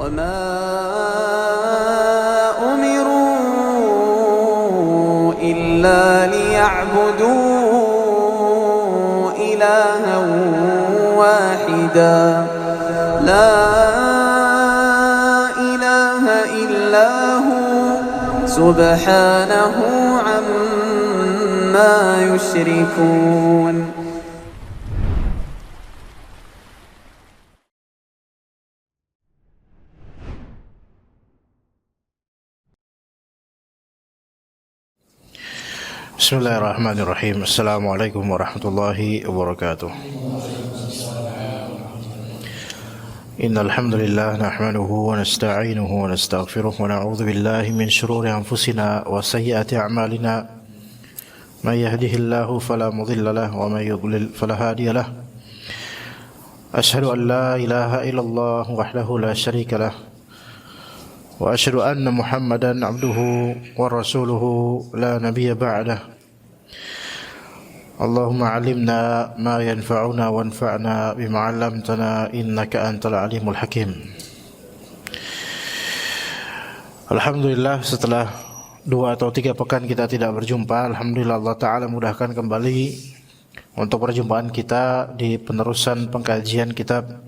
وما أمروا إلا ليعبدوا إلها واحدا لا إله إلا هو سبحانه عما يشركون. Bismillahirrahmanirrahim. Assalamualaikum warahmatullahi wabarakatuh. Innal hamdalillah nahmaduhu wa nasta'inuhu wa nastaghfiruh wa na'udzu billahi min shururi anfusina wa sayyiati a'malina. May yahdihillahu fala mudilla lahu wa may yudlil fala hadiya lahu. Asyhadu an la ilaha illallah wahdahu la syarika lahu wa asyhadu anna Muhammadan 'abduhu wa rasuluhu la nabiyya ba'dahu. Allahumma 'allimna ma yanfa'una wanfa'na bima 'allamtana innaka antal alimul hakim. Alhamdulillah, setelah 2 atau 3 pekan kita tidak berjumpa, alhamdulillah Allah Ta'ala mudahkan kembali untuk perjumpaan kita di penerusan pengkajian kitab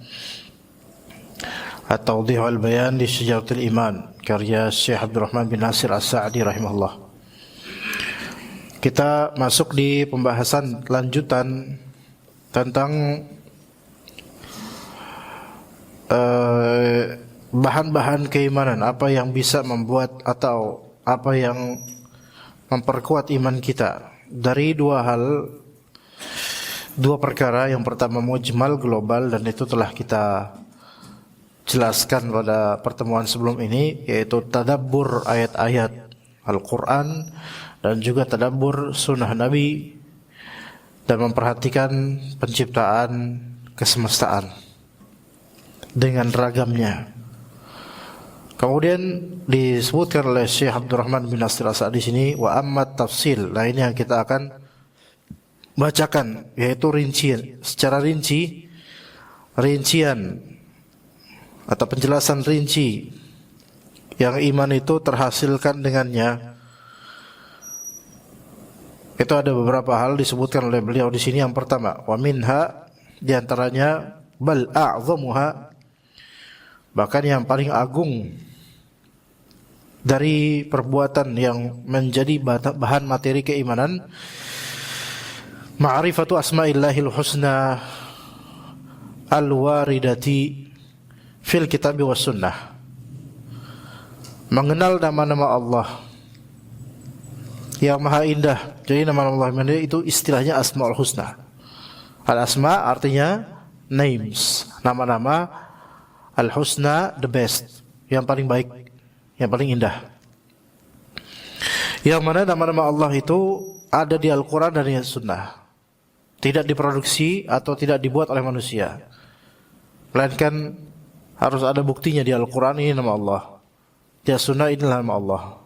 At-Tawdih wal Bayan di Syajaratul Iman karya Syekh Abdurrahman bin Nasir As-Sa'di rahimahullah. Kita masuk di pembahasan lanjutan tentang bahan-bahan keimanan, apa yang bisa membuat atau apa yang memperkuat iman kita dari 2 perkara. Yang pertama mujmal, global, dan itu telah kita jelaskan pada pertemuan sebelum ini, yaitu tadabbur ayat-ayat Al-Quran dan juga tadabbur sunnah Nabi dan memperhatikan penciptaan kesemestaan dengan ragamnya. Kemudian disebutkan oleh Syekh Abdurrahman bin Nasir As-Sa'di di sini, wa ammat tafsil. Nah, ini yang kita akan bacakan, yaitu rincian, secara rincian atau penjelasan rinci yang iman itu terhasilkan dengannya. Itu ada beberapa hal disebutkan oleh beliau di sini. Yang pertama, wa minha, diantaranya bal a'zamuha, bahkan yang paling agung dari perbuatan yang menjadi bahan materi keimanan, ma'rifatu asma'illahil husna al-waridati fil kitab was sunnah, mengenal nama-nama Allah yang maha indah. Jadi nama-nama Allah itu istilahnya Asmaul Husna. Al-Asma artinya names, nama-nama. Al-Husna the best, yang paling baik, yang paling indah. Yang mana nama-nama Allah itu ada di Al-Quran dan di Sunnah, tidak diproduksi atau tidak dibuat oleh manusia, melainkan harus ada buktinya. Di Al-Quran ini nama Allah, di Sunnah ini nama Allah,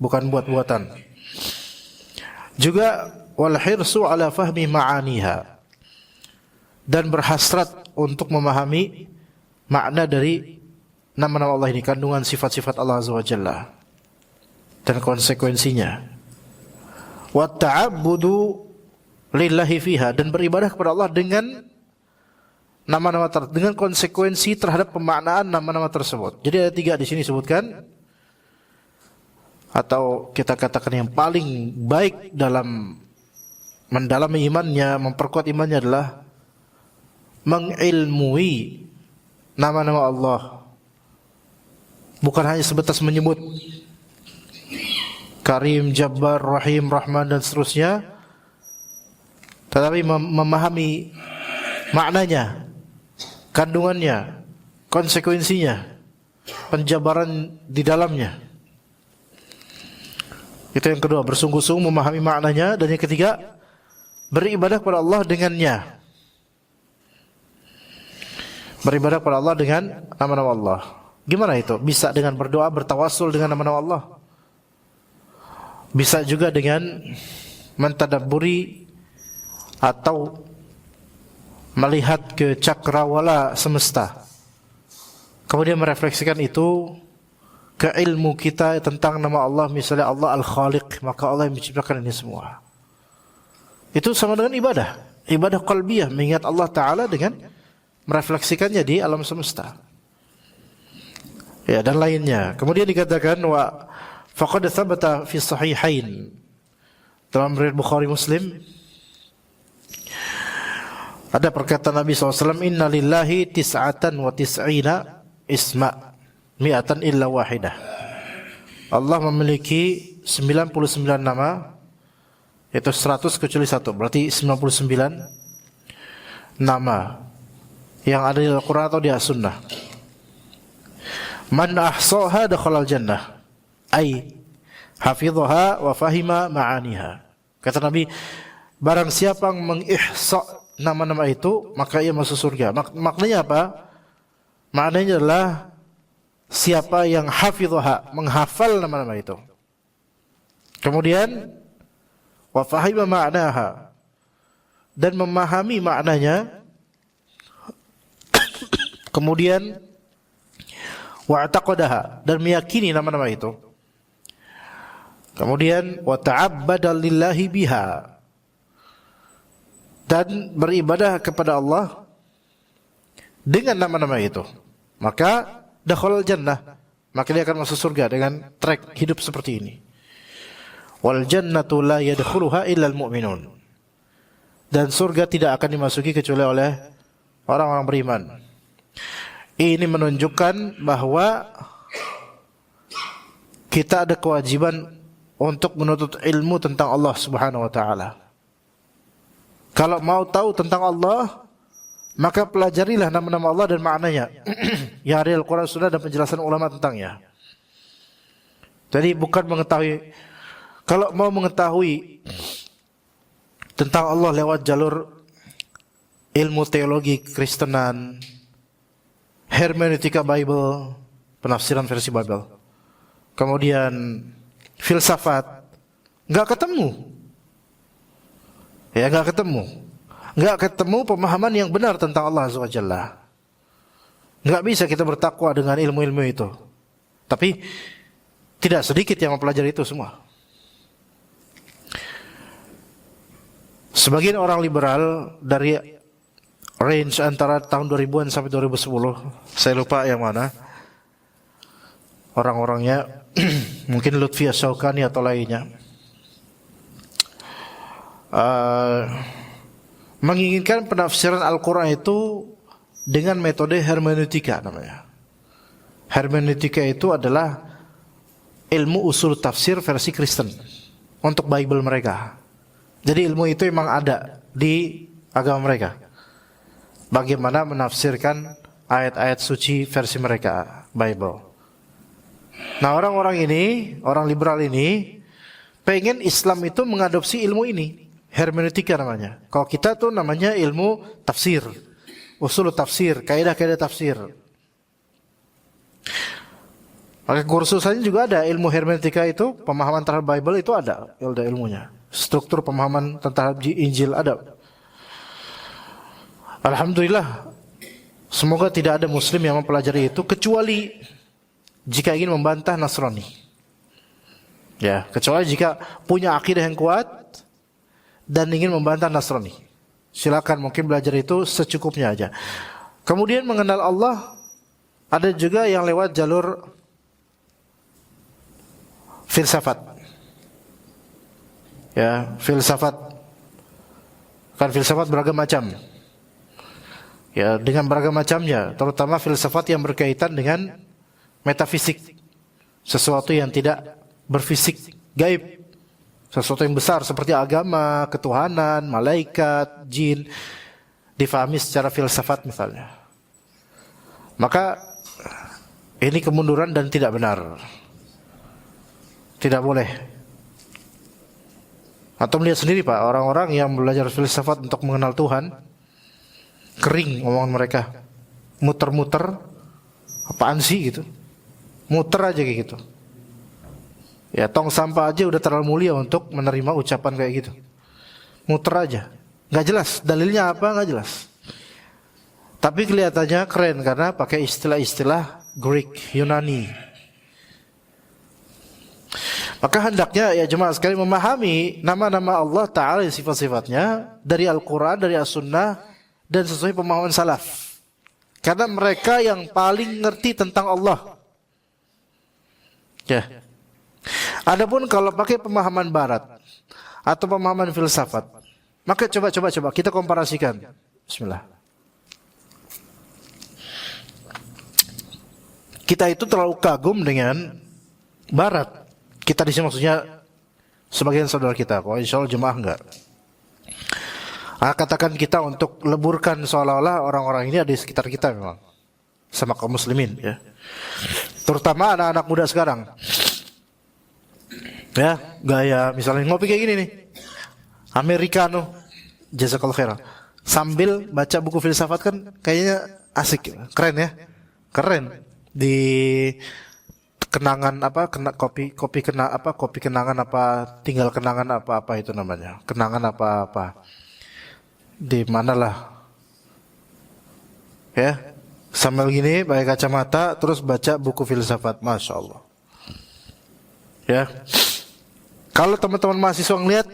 bukan buat-buatan. Juga wal hirsu ala fahmi ma'aniha, dan berhasrat untuk memahami makna dari nama-nama Allah ini, kandungan sifat-sifat Allah Azza wa Jalla dan konsekuensinya. Wa ta'abbudu lillahi fiha, dan beribadah kepada Allah dengan nama-nama dengan konsekuensi terhadap pemaknaan nama-nama tersebut. Jadi ada 3 di sini disebutkan, atau kita katakan yang paling baik dalam mendalami imannya, memperkuat imannya adalah mengilmui nama-nama Allah, bukan hanya sebatas menyebut Karim, Jabbar, Rahim, Rahman dan seterusnya, tetapi memahami maknanya, kandungannya, konsekuensinya, penjabaran di dalamnya. Itu yang kedua, bersungguh-sungguh memahami maknanya. Dan yang ketiga, beribadah kepada Allah dengannya. Beribadah kepada Allah dengan nama-nama Allah. Gimana itu? Bisa dengan berdoa, bertawassul dengan nama-nama Allah. Bisa juga dengan mentadabburi atau melihat ke cakrawala semesta, kemudian merefleksikan itu ke ilmu kita tentang nama Allah, misalnya Allah Al-Khaliq, maka Allah yang menciptakan ini semua. Itu sama dengan ibadah qalbiyah, mengingat Allah Ta'ala dengan merefleksikannya di alam semesta. Ya, dan lainnya. Kemudian dikatakan wa faqad thabata fi sahihain, dalam riwayat Bukhari Muslim ada perkataan Nabi SAW, inna lillahi tis'atan wa tis'ina isma mi'atan illa wahidah. Allah memiliki 99 nama, yaitu 100 kecuali 1, berarti 99 nama yang ada di Al-Quran atau di As-Sunnah. Man ahsaha dakhalal jannah, ay hafidhaha wa fahima ma'aniha. Kata Nabi, barang siapa yang mengihsa nama-nama itu, maka ia masuk surga. Maknanya apa? Maknanya adalah siapa yang hafidhaha, menghafal nama-nama itu. Kemudian wa fahima ma'naha, dan memahami maknanya. Kemudian wa'taqadaha, dan meyakini nama-nama itu. Kemudian wa ta'abbada lillahi biha, dan beribadah kepada Allah dengan nama-nama itu, maka dakhalal jannah, maka dia akan masuk surga dengan track hidup seperti ini. Wal jannatu la yadkhuluha illa al-mu'minun, dan surga tidak akan dimasuki kecuali oleh orang-orang beriman. Ini menunjukkan bahwa kita ada kewajiban untuk menuntut ilmu tentang Allah Subhanahu wa taala. Kalau mau tahu tentang Allah, maka pelajarilah nama-nama Allah dan maknanya yang ada di Al-Quran, Sunnah, dan penjelasan ulama tentangnya. Jadi bukan mengetahui, kalau mau mengetahui tentang Allah lewat jalur ilmu teologi Kristenan, hermeneutika Bible, penafsiran versi Bible, kemudian filsafat, nggak ketemu. Ya, nggak ketemu pemahaman yang benar tentang Allah Azza wa Jalla. Nggak bisa kita bertakwa dengan ilmu-ilmu itu. Tapi tidak sedikit yang mempelajari itu semua. Sebagian orang liberal dari range antara tahun 2000-an sampai 2010, saya lupa yang mana orang-orangnya, mungkin Lutfi Asy-Syaukani atau lainnya, menginginkan penafsiran Al-Quran itu dengan metode hermeneutika namanya. Hermeneutika itu adalah ilmu usul tafsir versi Kristen untuk Bible mereka. Jadi ilmu itu memang ada di agama mereka. Bagaimana menafsirkan ayat-ayat suci versi mereka, Bible. Nah, orang-orang ini, orang liberal ini, pengen Islam itu mengadopsi ilmu ini, hermeneutika namanya. Kalau kita tuh namanya ilmu tafsir, usul tafsir, kaidah-kaidah tafsir. Maka kursusannya juga ada ilmu hermeneutika itu, pemahaman terhadap Bible itu ada ilmunya. Struktur pemahaman tentang Injil ada. Alhamdulillah, semoga tidak ada Muslim yang mempelajari itu kecuali jika ingin membantah Nasrani. Ya, kecuali jika punya akidah yang kuat dan ingin membantah Nasrani. Silakan, mungkin belajar itu secukupnya aja. Kemudian mengenal Allah, ada juga yang lewat jalur filsafat. Ya, filsafat. Kan filsafat beragam macam. Ya, dengan beragam macamnya, terutama filsafat yang berkaitan dengan metafisik, sesuatu yang tidak berfisik, gaib, sesuatu yang besar seperti agama, ketuhanan, malaikat, jin, difahami secara filsafat misalnya. Maka ini kemunduran dan tidak benar. Tidak boleh. Atau melihat sendiri Pak, orang-orang yang belajar filsafat untuk mengenal Tuhan, kering omongan mereka, muter-muter, apaan sih gitu, muter aja kayak gitu. Ya, tong sampah aja udah terlalu mulia untuk menerima ucapan kayak gitu, muter aja, nggak jelas dalilnya apa, nggak jelas. Tapi kelihatannya keren karena pakai istilah-istilah Greek, Yunani. Maka hendaknya ya jemaah sekalian memahami nama-nama Allah Ta'ala, sifat-sifatnya dari Al-Quran, dari As-Sunnah, dan sesuai pemahaman salaf. Karena mereka yang paling ngerti tentang Allah. Ya. Adapun kalau pakai pemahaman barat atau pemahaman filsafat, maka coba kita komparasikan. Bismillah. Kita itu terlalu kagum dengan barat. Kita di sini maksudnya sebagian saudara kita, kok insya Allah jemaah enggak. Katakan kita untuk leburkan seolah-olah orang-orang ini ada di sekitar kita memang, sama kaum muslimin ya. Terutama anak-anak muda sekarang. Ya, gaya misalnya ngopi kayak gini nih. Americano, jazakallahu khairan. Sambil baca buku filsafat kan kayaknya asik, keren ya. Keren. Di kenangan apa, kopi kenangan apa, tinggal kenangan apa itu namanya. Kenangan apa. Di manalah. Ya. Sambil gini pakai kacamata terus baca buku filsafat, Masya Allah. Ya. Kalau teman-teman mahasiswa ngeliat,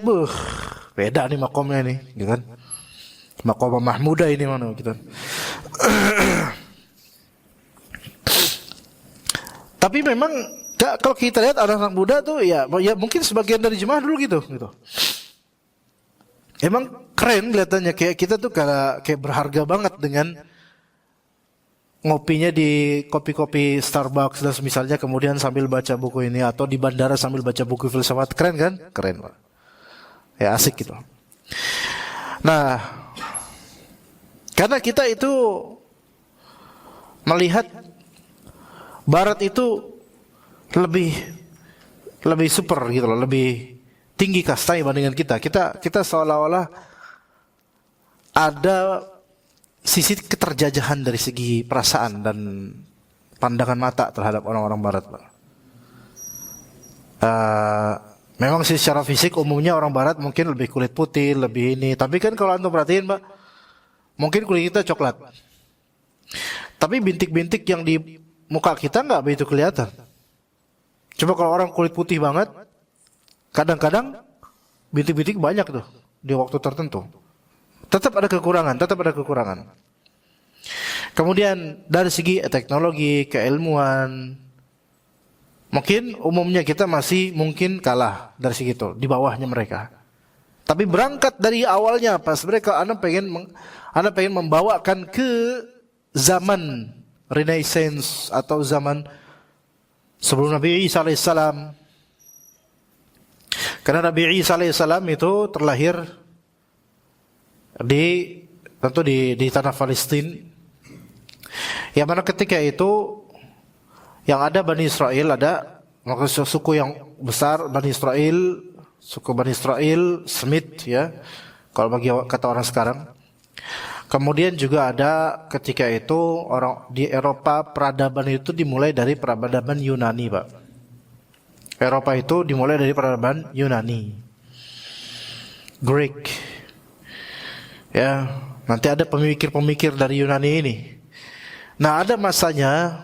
beda nih makomnya nih, gitu kan? Makom Mahmuda ini mana gitu. Tapi memang kalau kita lihat anak-anak muda tuh ya mungkin sebagian dari jemaah dulu gitu. Emang keren kelihatannya, kayak kita tuh kayak berharga banget dengan ngopinya di kopi-kopi Starbucks dan misalnya, kemudian sambil baca buku ini, atau di bandara sambil baca buku filsafat. Keren kan? Keren, Pak. Ya asik gitu. Nah, karena kita itu melihat barat itu lebih super gitu loh, lebih tinggi kastanya dibandingkan kita. Kita seolah-olah ada sisi keterjajahan dari segi perasaan dan pandangan mata terhadap orang-orang barat, Pak. Memang sih secara fisik umumnya orang barat mungkin lebih kulit putih, lebih ini. Tapi kan kalau antum perhatiin, Pak, mungkin kulit kita coklat. Tapi bintik-bintik yang di muka kita nggak begitu kelihatan. Coba kalau orang kulit putih banget, kadang-kadang bintik-bintik banyak tuh di waktu tertentu. Tetap ada kekurangan. Kemudian dari segi teknologi, keilmuan, mungkin umumnya kita masih mungkin kalah dari segi itu, di bawahnya mereka. Tapi berangkat dari awalnya, pas mereka, Anda pengen membawakan ke zaman Renaissance atau zaman sebelum Nabi Isa alaihissalam. Karena Nabi Isa alaihissalam itu terlahir tentu di tanah Palestina. Yang mana ketika itu yang ada Bani Israel, ada maksudnya suku yang besar Bani Israel, suku Bani Israel, Semit ya, kalau bagi kata orang sekarang. Kemudian juga ada ketika itu orang di Eropa, peradaban itu dimulai dari peradaban Yunani, Pak. Eropa itu dimulai dari peradaban Yunani, Greek. Ya, nanti ada pemikir-pemikir dari Yunani ini. Nah, ada masanya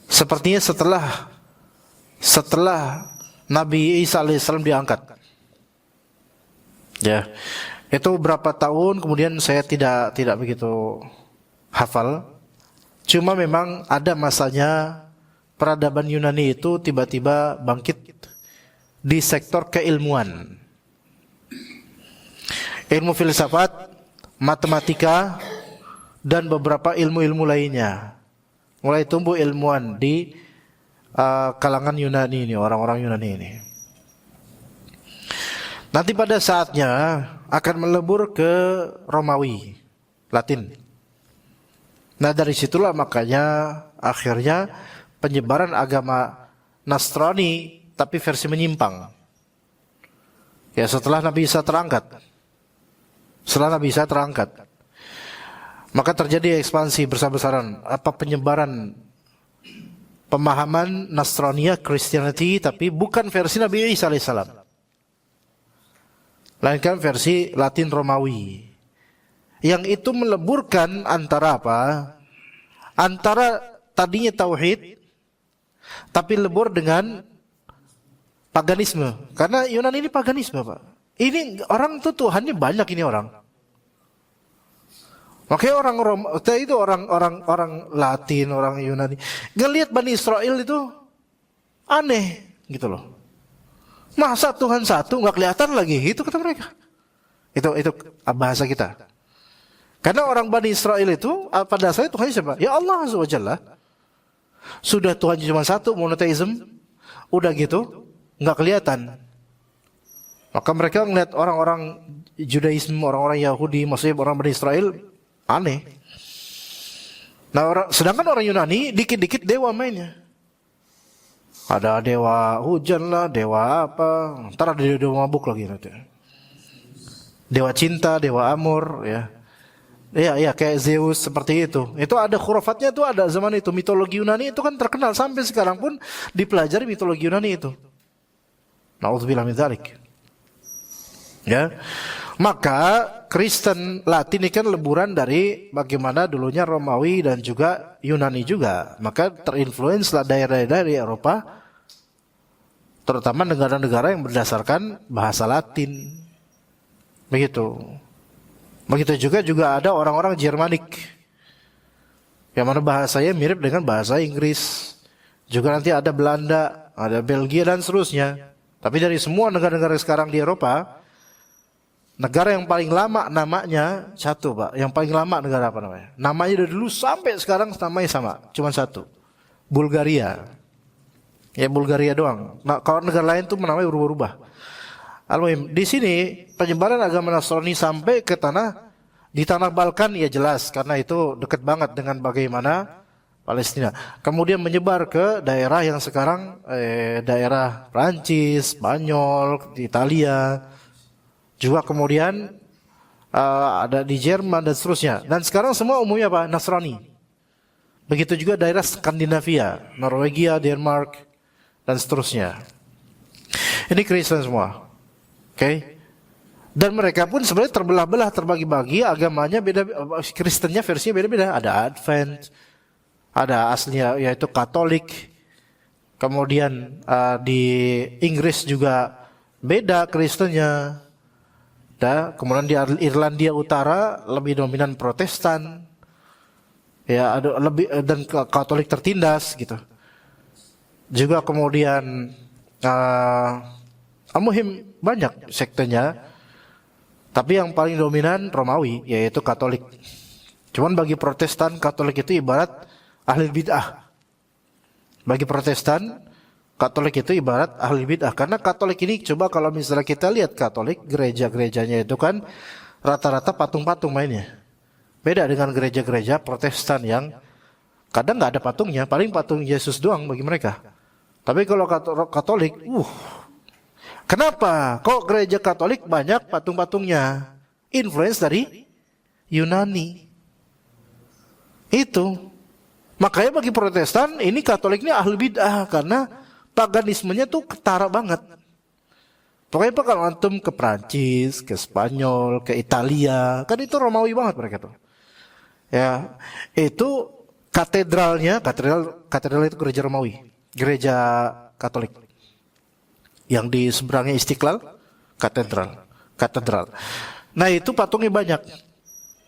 sepertinya setelah Nabi Isa alaihissalam diangkat. Ya. Itu berapa tahun kemudian saya tidak begitu hafal. Cuma memang ada masanya peradaban Yunani itu tiba-tiba bangkit di sektor keilmuan. Ilmu filsafat, matematika, dan beberapa ilmu-ilmu lainnya. Mulai tumbuh ilmuwan di kalangan Yunani ini, orang-orang Yunani ini. Nanti pada saatnya akan melebur ke Romawi, Latin. Nah dari situlah makanya akhirnya penyebaran agama Nasrani tapi versi menyimpang. Ya setelah Nabi Isa terangkat. Maka terjadi ekspansi besar-besaran, penyebaran pemahaman Nasraniyah, Christianity, tapi bukan versi Nabi Isa alaihissalam, melainkan versi Latin Romawi. Yang itu meleburkan antara antara tadinya tauhid tapi lebur dengan paganisme. Karena Yunani ini paganisme, Pak. Ini orang tuh Tuhannya banyak ini orang. Makanya orang Roma itu orang Latin, orang Yunani ngelihat Bani Israel itu aneh gitu loh. Masa Tuhan satu nggak kelihatan lagi? Itu kata mereka. Itu bahasa kita. Karena orang Bani Israel itu pada dasarnya Tuhannya siapa? Ya Allah Azza wa Jalla. Sudah Tuhan cuma satu, monoteism. Udah gitu nggak kelihatan. Maka mereka ngeliat orang-orang Judaisme, orang-orang Yahudi, maksudnya orang Bani Israel aneh. Nah, sedangkan orang Yunani dikit-dikit dewa mainnya. Ada dewa hujan lah, dewa apa, ntar ada dewa mabuk lagi nanti. Dewa cinta, dewa amor, ya. Iya, kayak Zeus seperti itu. Itu ada khurafatnya tuh ada zaman itu. Mitologi Yunani itu kan terkenal sampai sekarang pun dipelajari mitologi Yunani itu. Na'udzubillah min dzalik. Ya. Maka Kristen Latin ini kan leburan dari bagaimana dulunya Romawi dan juga Yunani juga. Maka terinfluence lah daerah-daerah dari Eropa, terutama negara-negara yang berdasarkan bahasa Latin. Begitu juga ada orang-orang Jermanik, yang mana bahasanya mirip dengan bahasa Inggris. Juga nanti ada Belanda, ada Belgia dan seterusnya. Tapi dari semua negara-negara sekarang di Eropa, negara yang paling lama namanya satu, Pak. Yang paling lama negara apa namanya? Namanya dari dulu sampai sekarang namanya sama, cuma satu. Bulgaria. Ya Bulgaria doang. Nah, kalau negara lain tuh namanya berubah-ubah. Al-Muhim, di sini penyebaran agama Nasrani sampai ke di tanah Balkan ya jelas, karena itu dekat banget dengan bagaimana Palestina. Kemudian menyebar ke daerah yang sekarang daerah Prancis, Spanyol, Italia. Juga kemudian ada di Jerman dan seterusnya. Dan sekarang semua umumnya apa? Nasrani. Begitu juga daerah Skandinavia, Norwegia, Denmark, dan seterusnya. Ini Kristen semua. Oke. Dan mereka pun sebenarnya terbelah-belah, terbagi-bagi, agamanya beda, Kristennya versinya beda-beda. Ada Advent, ada aslinya yaitu Katolik. Kemudian di Inggris juga beda Kristennya. Kemudian di Irlandia Utara lebih dominan Protestan. Ya, ada lebih dan Katolik tertindas gitu. Juga kemudian Al-Muhim banyak sektenya. Tapi yang paling dominan Romawi, yaitu Katolik. Cuman bagi Protestan, Katolik itu ibarat ahli bid'ah. Bagi Protestan, Katolik itu ibarat ahli bid'ah. Karena Katolik ini, coba kalau misalnya kita lihat Katolik, gereja-gerejanya itu kan rata-rata patung-patung mainnya. Beda dengan gereja-gereja Protestan yang kadang nggak ada patungnya, paling patung Yesus doang bagi mereka. Tapi kalau Katolik, kenapa? Kok gereja Katolik banyak patung-patungnya? Influence dari Yunani. Itu. Makanya bagi Protestan, ini Katolik ini ahli bid'ah karena paganismenya tuh ketara banget. Pokoknya kalau antum ke Prancis, ke Spanyol, ke Italia, kan itu Romawi banget mereka tuh. Ya, itu katedral itu gereja Romawi, gereja Katolik. Yang di seberangnya Istiqlal, katedral. Nah itu patungnya banyak.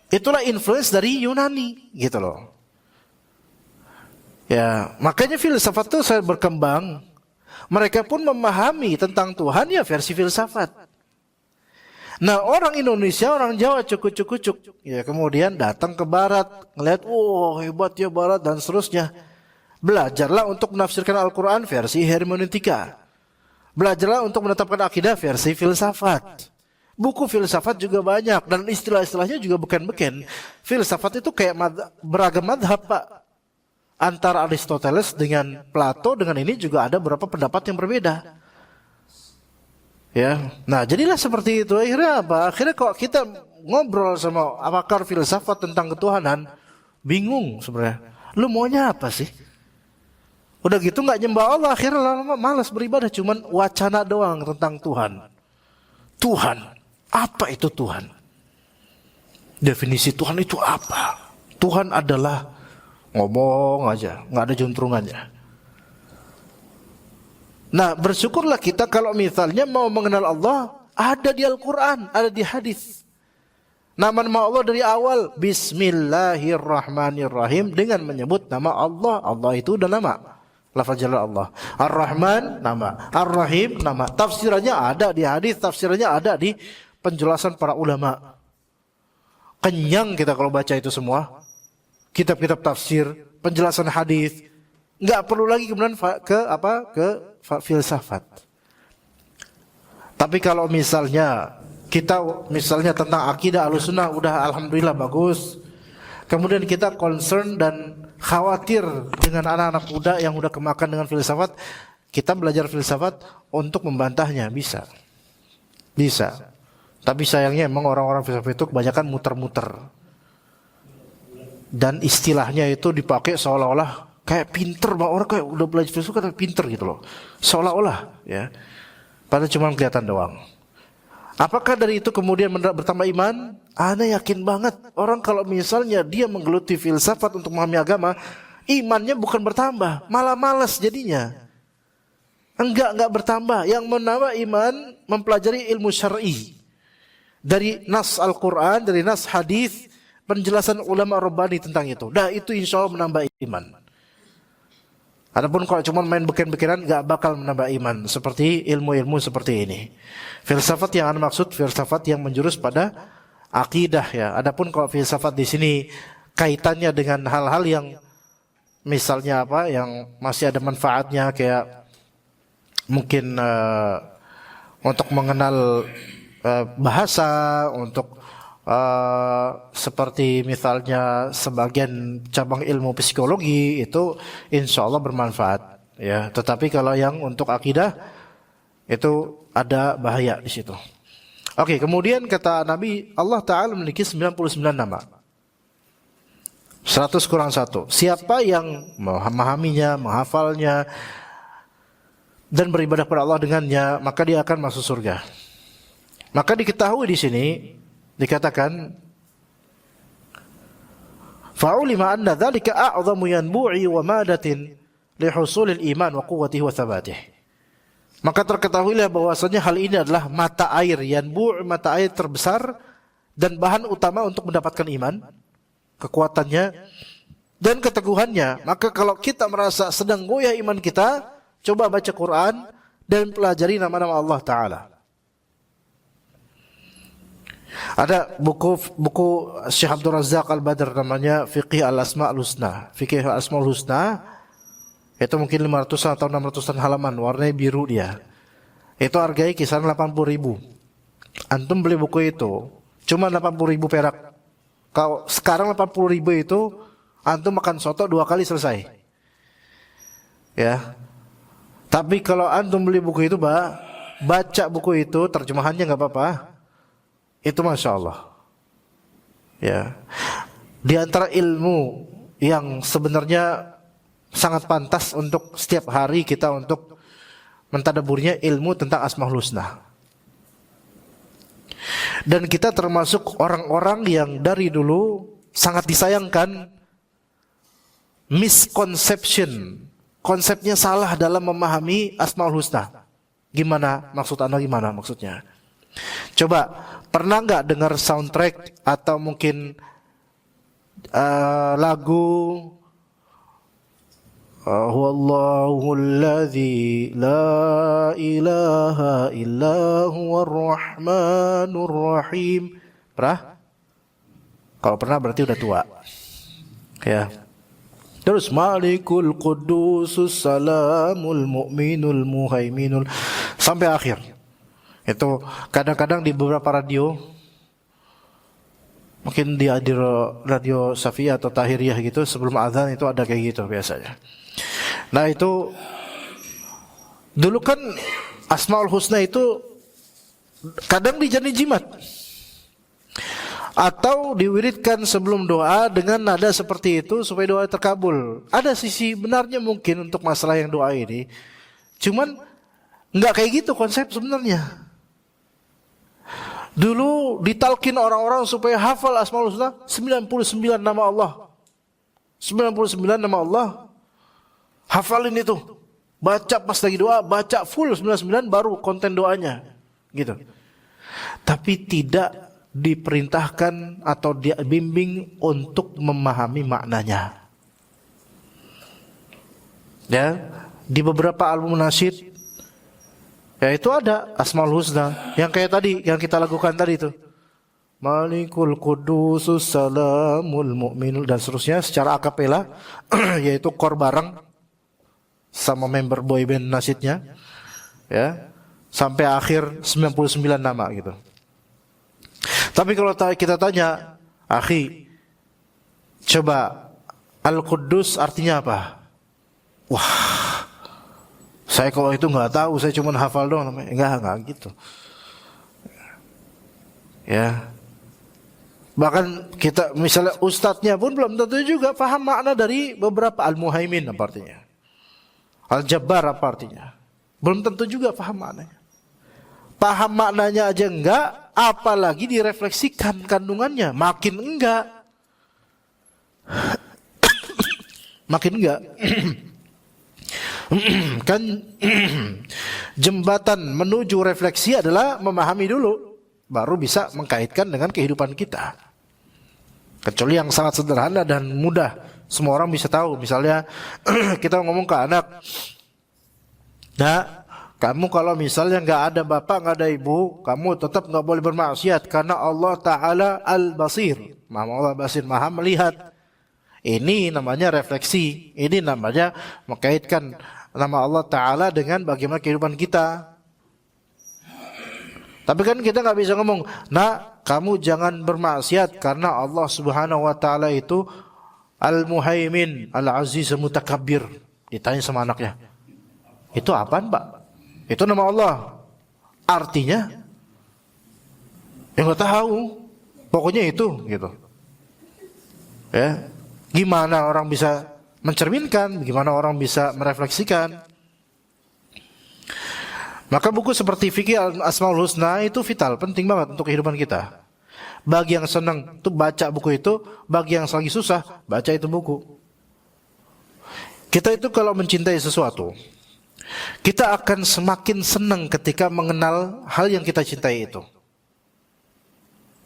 Itulah influence dari Yunani, gitu loh. Ya, makanya filsafat itu saya berkembang. Mereka pun memahami tentang Tuhan ya versi filsafat. Nah orang Indonesia, orang Jawa cukup-cukup, ya kemudian datang ke Barat, ngeliat, hebat ya Barat dan seterusnya. Belajarlah untuk menafsirkan Al-Quran versi hermeneutika. Belajarlah untuk menetapkan akidah versi filsafat. Buku filsafat juga banyak dan istilah-istilahnya juga beken-beken. Filsafat itu kayak beragam madhab, Pak. Antara Aristoteles dengan Plato dengan ini juga ada beberapa pendapat yang berbeda. Ya, nah jadilah seperti itu. Akhirnya apa? Akhirnya kok kita ngobrol sama pakar filsafat tentang ketuhanan, bingung sebenarnya. Lu maunya apa sih? Udah gitu nggak nyembah Allah, akhirnya lama malas beribadah, cuman wacana doang tentang Tuhan. Tuhan, apa itu Tuhan? Definisi Tuhan itu apa? Tuhan adalah ngomong aja, nggak ada juntrungannya. Nah, bersyukurlah kita kalau misalnya mau mengenal Allah, ada di Al-Quran, ada di hadis. Nama-nama Allah dari awal, Bismillahirrahmanirrahim, dengan menyebut nama Allah. Allah itu udah nama, lafaz jalal Allah. Ar-Rahman, nama. Ar-Rahim, nama. Tafsirannya ada di hadis, tafsirannya ada di penjelasan para ulama. Kenyang kita kalau baca itu semua. Kitab-kitab tafsir, penjelasan hadis. Nggak perlu lagi kemudian ke filsafat. Tapi kalau misalnya kita tentang akidah Ahlussunnah udah alhamdulillah bagus. Kemudian kita concern dan khawatir dengan anak-anak muda yang udah kemakan dengan filsafat, kita belajar filsafat untuk membantahnya bisa. Bisa. Tapi sayangnya emang orang-orang filsafat itu kebanyakan muter-muter. Dan istilahnya itu dipakai seolah-olah kayak pinter, bahwa orang kayak udah belajar filsafat kayak pinter gitu loh. Seolah-olah ya. Padahal cuma kelihatan doang. Apakah dari itu kemudian bertambah iman? Ana yakin banget orang kalau misalnya dia menggeluti filsafat untuk memahami agama, imannya bukan bertambah, malah malas jadinya. Enggak bertambah. Yang menambah iman mempelajari ilmu syar'i. Dari nas Al-Quran, dari nas hadis, penjelasan ulama Rabbani tentang itu. Nah itu insya Allah menambah iman. Adapun kalau cuma main beken-bekenan gak bakal menambah iman. Seperti ilmu-ilmu seperti ini. Filsafat yang anda maksud filsafat yang menjurus pada akidah ya. Adapun kalau filsafat di sini kaitannya dengan hal-hal yang misalnya apa yang masih ada manfaatnya kayak mungkin untuk mengenal bahasa, untuk seperti misalnya sebagian cabang ilmu psikologi itu insya Allah bermanfaat ya. Tetapi kalau yang untuk akidah itu ada bahaya di situ. Oke, kemudian kata Nabi, Allah Ta'ala memiliki 99 nama. 100 kurang 1. Siapa yang memahaminya, menghafalnya dan beribadah kepada Allah dengannya, maka dia akan masuk surga. Maka diketahui di sini dikatakan fa'ulima anna dzalika a'zamu yanbu'i wa madatin li husulil iman wa quwwatihi wa thabatih. Maka terketahuilah bahwasanya hal ini adalah mata air, yanbu', mata air terbesar dan bahan utama untuk mendapatkan iman, kekuatannya dan keteguhannya. Maka kalau kita merasa sedang goyah iman kita, coba baca Quran dan pelajari nama-nama Allah Ta'ala. Ada buku Syekh Abdul Razak Al-Badr namanya Fiqh Al-Asma'ul Husna. Fiqh Al-Asma'ul Husna itu mungkin 500 atau 600 halaman, warnanya biru dia. Itu harganya kisaran 80.000. Antum beli buku itu cuma 80.000 perak. Kalau sekarang 80.000 itu antum makan soto 2 kali selesai. Ya. Tapi kalau antum beli buku itu, baca buku itu terjemahannya enggak apa-apa. Itu Masya Allah ya. Di antara ilmu yang sebenarnya sangat pantas untuk setiap hari kita untuk mentadaburnya, ilmu tentang Asmaul Husna. Dan kita termasuk orang-orang yang dari dulu sangat disayangkan misconception, konsepnya salah dalam memahami Asmaul Husna. Gimana maksud Anda, gimana maksudnya? Coba, pernah nggak dengar soundtrack atau mungkin lagu Huwallahul ladzi la ilaha illa huwar rahmanur rahim? Pernah? Kalau pernah berarti udah tua. Ya. Terus Malikul Qudusus Salamul Mu'minul Muhaiminul sampai akhir. Itu kadang-kadang di beberapa radio, mungkin di radio Safiyah atau Tahiriyah gitu, sebelum azan itu ada kayak gitu biasanya. Nah itu dulu kan Asmaul Husna itu kadang dijadiin jimat atau diwiridkan sebelum doa dengan nada seperti itu supaya doa terkabul. Ada sisi benarnya mungkin untuk masalah yang doa ini, cuman nggak kayak gitu konsep sebenarnya. Dulu ditalkin orang-orang supaya hafal Asmaul Husna 99 nama Allah. 99 nama Allah. Hafalin itu. Baca pas lagi doa, baca full 99 baru konten doanya. Gitu. Tapi tidak diperintahkan atau dibimbing untuk memahami maknanya. Ya, di beberapa album nasyid ya itu ada Asmaul Husna yang kayak tadi yang kita lakukan tadi itu. Malikul Qudusus Salamul Mu'minul dan seterusnya secara akapela yaitu kor bareng sama member boyband nasyidnya ya sampai akhir 99 nama gitu. Tapi kalau kita tanya, akhi, coba Al-Quddus artinya apa? Wah, saya kalau itu nggak tahu, saya cuma hafal doang namanya. Enggak gitu. Ya. Bahkan kita misalnya ustadznya pun belum tentu juga paham makna dari beberapa Al-Muhaimin apa artinya. Al-Jabbar apa artinya. Belum tentu juga paham maknanya. Paham maknanya aja enggak, apalagi direfleksikan kandungannya. Makin enggak. Makin enggak. Kan jembatan menuju refleksi adalah memahami dulu, baru bisa mengkaitkan dengan kehidupan kita. Kecuali yang sangat sederhana dan mudah, semua orang bisa tahu. Misalnya kita ngomong ke anak, nah, kamu kalau misalnya nggak ada bapak, nggak ada ibu, kamu tetap nggak boleh bermaksiat karena Allah Ta'ala Al-Basir. Allah Basir, Maha melihat. Ini namanya refleksi. Ini namanya mengkaitkan nama Allah Ta'ala dengan bagaimana kehidupan kita. Tapi kan kita nggak bisa ngomong, nak, kamu jangan bermaksiat karena Allah Subhanahu Wa Ta'ala itu Al-Muhaimin, Al-Aziz, Al-Mutakabbir. Ditanya sama anaknya, itu apaan Pak? Itu nama Allah. Artinya ya nggak tahu. Pokoknya itu gitu. Ya, gimana orang bisa mencerminkan? Gimana orang bisa merefleksikan? Maka buku seperti Fikih Asmaul Husna itu vital, penting banget untuk kehidupan kita. Bagi yang senang tuh baca buku itu, bagi yang lagi susah baca itu buku. Kita itu kalau mencintai sesuatu, kita akan semakin senang ketika mengenal hal yang kita cintai itu.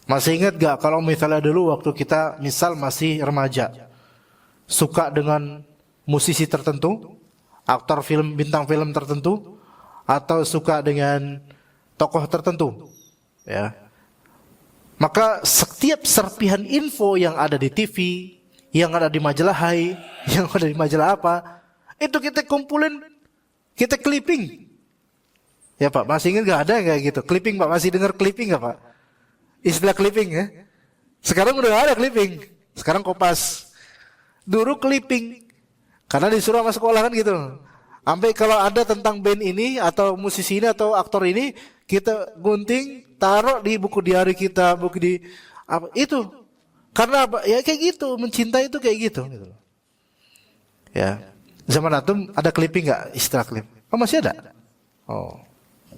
Masih ingat gak kalau misalnya dulu waktu kita misal masih remaja, suka dengan musisi tertentu, aktor film, bintang film tertentu, atau suka dengan tokoh tertentu, ya. Maka setiap serpihan info yang ada di TV, yang ada di majalah Hai, yang ada di majalah apa, itu kita kumpulin, kita clipping. Ya Pak, masih ingat gak ada kayak gitu? Clipping Pak, masih dengar clipping gak Pak? Istilah clipping ya. Sekarang udah gak ada clipping. Sekarang Kopas. Dulu clipping. Karena disuruh sama sekolah kan gitu. Sampai kalau ada tentang band ini atau musisi ini atau aktor ini, kita gunting, taruh di buku diari kita, buku di apa itu. Karena apa? Ya kayak gitu, mencintai itu kayak gitu. Ya. Zaman Atom ada clipping nggak istilah clip? Oh masih ada. Oh.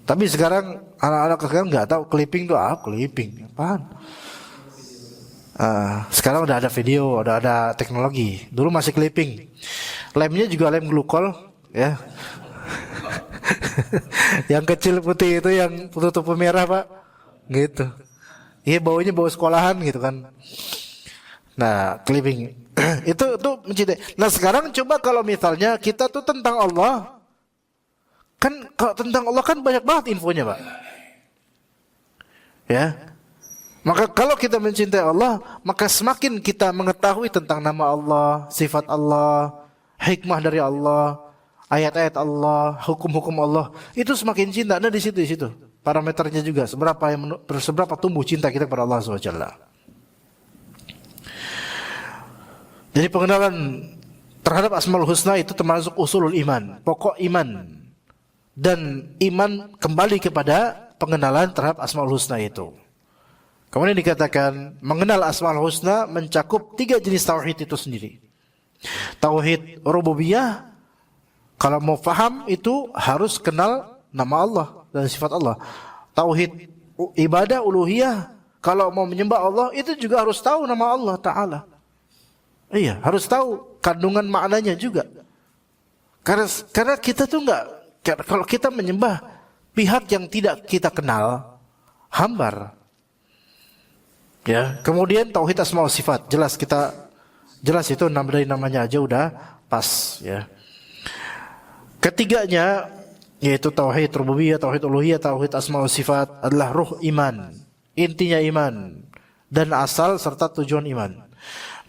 Tapi sekarang anak-anak sekarang nggak tahu clipping itu apa, clipping apaan? Sekarang udah ada video, udah ada teknologi. Dulu masih clipping. Lemnya juga lem glukol, ya. Yang kecil putih itu yang tutup merah Pak, gitu. Iya baunya bau sekolahan gitu kan. Nah clipping itu mencintai. Nah sekarang coba kalau misalnya kita tuh tentang Allah, kan kalau tentang Allah kan banyak banget infonya Pak. Ya. Maka kalau kita mencintai Allah, maka semakin kita mengetahui tentang nama Allah, sifat Allah, hikmah dari Allah, ayat-ayat Allah, hukum-hukum Allah, itu semakin cinta. Nah di situ parameternya juga seberapa tumbuh cinta kita kepada Allah SWT. Jadi pengenalan terhadap Asmaul Husna itu termasuk usulul iman, pokok iman. Dan iman kembali kepada pengenalan terhadap Asmaul Husna itu. Kemudian dikatakan mengenal Asmaul Husna mencakup 3 jenis tauhid itu sendiri. Tauhid rububiyah, kalau mau paham itu harus kenal nama Allah dan sifat Allah. Tauhid ibadah uluhiyah, kalau mau menyembah Allah itu juga harus tahu nama Allah Ta'ala. Iya, harus tahu kandungan maknanya juga. Karena kita tuh kalau kita menyembah pihak yang tidak kita kenal, hambar. Ya, kemudian tauhid asma wa sifat, jelas itu dari namanya aja udah pas ya. Ketiganya yaitu tauhid rububiyah, tauhid uluhiyah, tauhid asma wa sifat adalah ruh iman, intinya iman dan asal serta tujuan iman.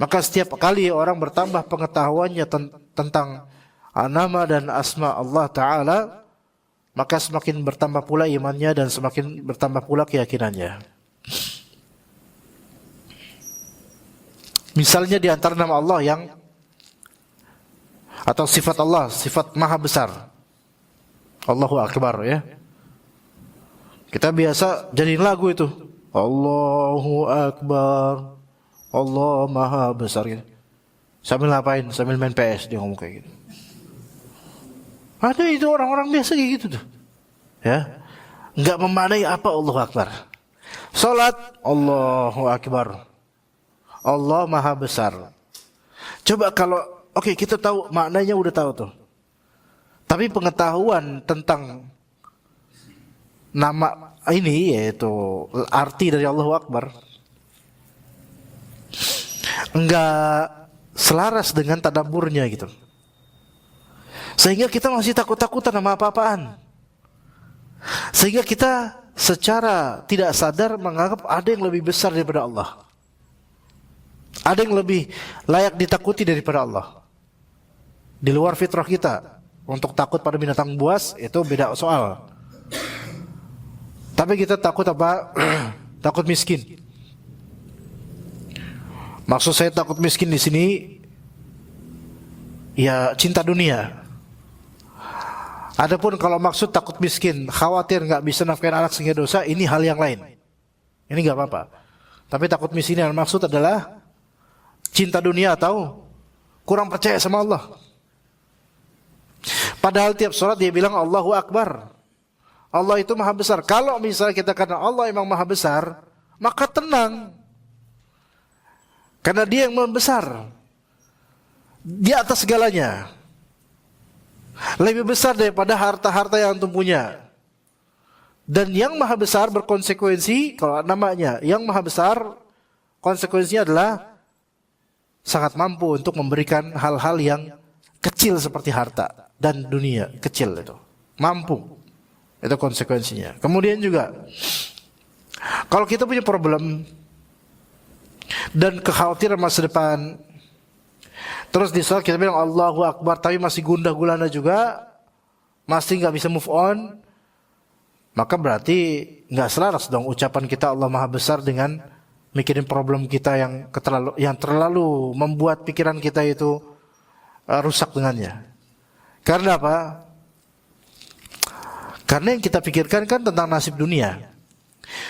Maka setiap kali orang bertambah pengetahuannya tentang nama dan asma Allah Ta'ala, maka semakin bertambah pula imannya dan semakin bertambah pula keyakinannya. Misalnya di antara nama Allah atau sifat Allah, sifat maha besar, Allahu Akbar ya. Kita biasa jadiin lagu itu, Allahu Akbar, Allah maha besar gitu. Sambil ngapain? Sambil main PS dia ngomong kayak gitu. Ada itu orang-orang biasa kayak gitu tuh. Ya. Enggak memaknai apa Allahu Akbar. Salat Allahu Akbar. Allah maha besar. Coba kalau kita tahu maknanya, udah tahu tuh. Tapi pengetahuan tentang nama ini yaitu arti dari Allahu Akbar enggak selaras dengan tadabburnya gitu. Sehingga kita masih takut-takutan sama apa-apaan. Sehingga kita secara tidak sadar menganggap ada yang lebih besar daripada Allah. Ada yang lebih layak ditakuti daripada Allah. Di luar fitrah kita. Untuk takut pada binatang buas itu beda soal. Tapi kita takut apa? Takut miskin. Maksud saya takut miskin di sini ya cinta dunia. Adapun kalau maksud takut miskin, khawatir nggak bisa nafkahin anak sehingga dosa, ini hal yang lain. Ini nggak apa-apa. Tapi takut miskin yang maksud adalah cinta dunia atau kurang percaya sama Allah. Padahal tiap sholat dia bilang Allahu Akbar. Allah itu maha besar. Kalau misalnya kita kata Allah emang maha besar, maka tenang. Karena dia yang maha besar. Di atas segalanya. Lebih besar daripada harta-harta yang antum punya. Dan yang maha besar berkonsekuensi, kalau namanya yang maha besar, konsekuensinya adalah sangat mampu untuk memberikan hal-hal yang kecil seperti harta dan dunia kecil itu. Mampu. Itu konsekuensinya. Kemudian juga kalau kita punya problem dan kekhawatiran masa depan, terus di saat kita bilang Allahu Akbar tapi masih gundah gulana juga, masih nggak bisa move on, maka berarti nggak selaras dong ucapan kita Allah Maha Besar dengan mikirin problem kita yang terlalu membuat pikiran kita itu rusak dengannya. Karena apa? Karena yang kita pikirkan kan tentang nasib dunia.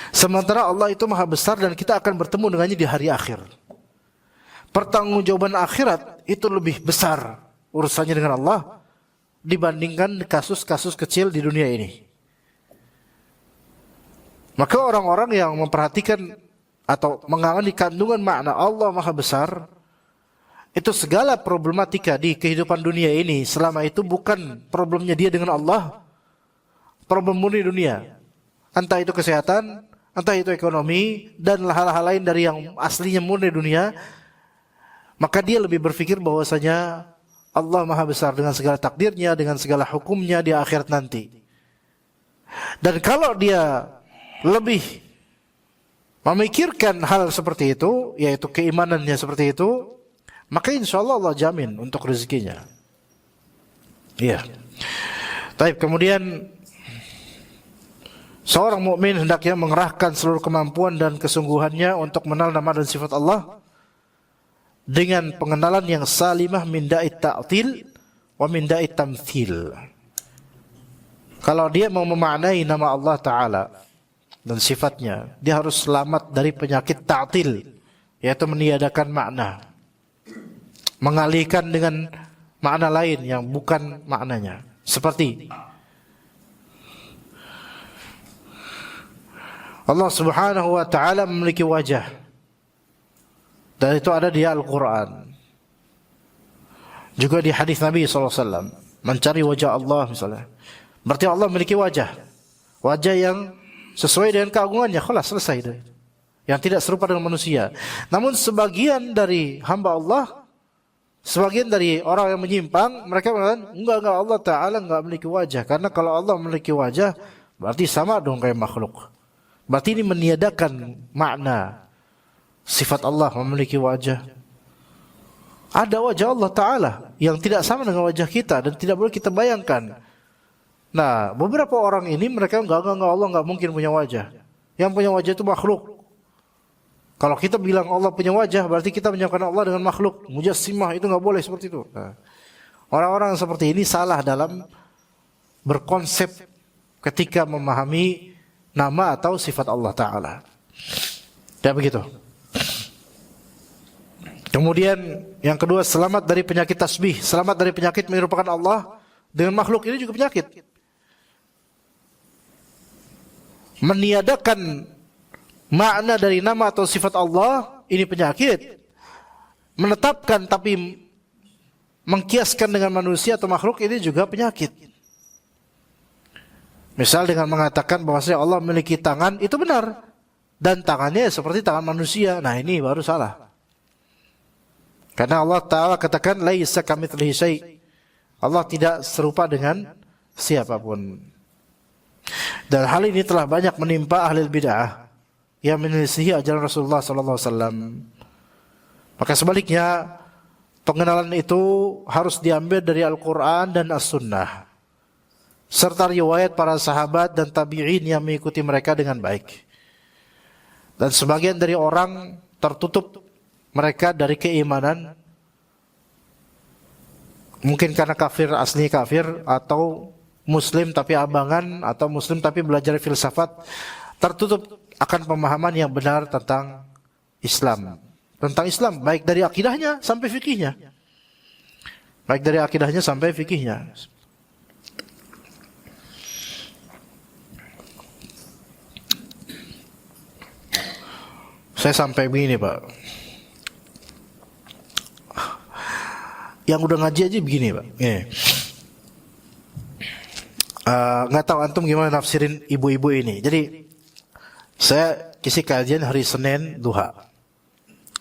Sementara Allah itu maha besar dan kita akan bertemu dengannya di hari akhir. Pertanggungjawaban akhirat itu lebih besar urusannya dengan Allah dibandingkan kasus-kasus kecil di dunia ini. Maka orang-orang yang memperhatikan atau mengalami kandungan makna Allah maha besar, itu segala problematika di kehidupan dunia ini selama itu bukan problemnya dia dengan Allah, problem murni dunia. Entah itu kesehatan, entah itu ekonomi, dan hal-hal lain dari yang aslinya murni dunia. Maka dia lebih berpikir bahwasanya Allah maha besar dengan segala takdirnya, dengan segala hukumnya di akhirat nanti. Dan kalau dia lebih memikirkan hal seperti itu, yaitu keimanannya seperti itu, maka insya Allah Allah jamin untuk rezekinya. Iya. Baik, kemudian seorang mukmin hendaknya mengerahkan seluruh kemampuan dan kesungguhannya untuk mengenal nama dan sifat Allah dengan pengenalan yang salimah min da'it ta'til wa min da'it tamthil. Kalau dia mau memaknai nama Allah Ta'ala dan sifatnya, dia harus selamat dari penyakit ta'til, yaitu meniadakan makna, mengalihkan dengan makna lain yang bukan maknanya. Seperti Allah Subhanahu wa Ta'ala memiliki wajah, dan itu ada di Al-Quran. Juga di hadis Nabi SAW, mencari wajah Allah misalnya. Berarti Allah memiliki wajah. Wajah yang sesuai dengan keagungannya. Khalas, selesai itu. Yang tidak serupa dengan manusia. Namun sebagian dari hamba Allah, sebagian dari orang yang menyimpang, mereka mengatakan, enggak, Allah Ta'ala enggak memiliki wajah. Karena kalau Allah memiliki wajah, berarti sama dong kayak makhluk. Berarti ini meniadakan makna sifat Allah memiliki wajah. Ada wajah Allah Ta'ala yang tidak sama dengan wajah kita dan tidak boleh kita bayangkan. Nah, beberapa orang ini mereka enggak, Allah enggak mungkin punya wajah. Yang punya wajah itu makhluk. Kalau kita bilang Allah punya wajah, berarti kita menyamakan Allah dengan makhluk. Mujassimah itu enggak boleh seperti itu. Nah, orang-orang seperti ini salah dalam berkonsep ketika memahami nama atau sifat Allah Ta'ala. Ya begitu. Kemudian yang kedua, selamat dari penyakit tasbih. Selamat dari penyakit menyerupakan Allah dengan makhluk, ini juga penyakit. Meniadakan makna dari nama atau sifat Allah, ini penyakit. Menetapkan tapi mengkiaskan dengan manusia atau makhluk, ini juga penyakit. Misal dengan mengatakan bahwasanya Allah memiliki tangan, itu benar. Dan tangannya seperti tangan manusia. Nah, ini baru salah. Karena Allah Ta'ala katakan, laisa kamitslihi syai'. Allah tidak serupa dengan siapapun. Dan hal ini telah banyak menimpa ahli bid'ah yang menyelisihi ajaran Rasulullah SAW. Maka sebaliknya, pengenalan itu harus diambil dari Al-Quran dan As-Sunnah, serta riwayat para sahabat dan tabi'in yang mengikuti mereka dengan baik. Dan sebagian dari orang tertutup mereka dari keimanan, mungkin karena kafir, asli kafir, atau muslim tapi abangan, atau muslim tapi belajar filsafat, tertutup akan pemahaman yang benar tentang Islam. Tentang Islam, baik dari akidahnya sampai fikihnya. Baik dari akidahnya sampai fikihnya. Saya sampai begini, Pak. Yang udah ngaji aja begini, Pak. Nggak tahu antum gimana nafsirin ibu-ibu ini. Jadi saya isi kajian hari Senin duha.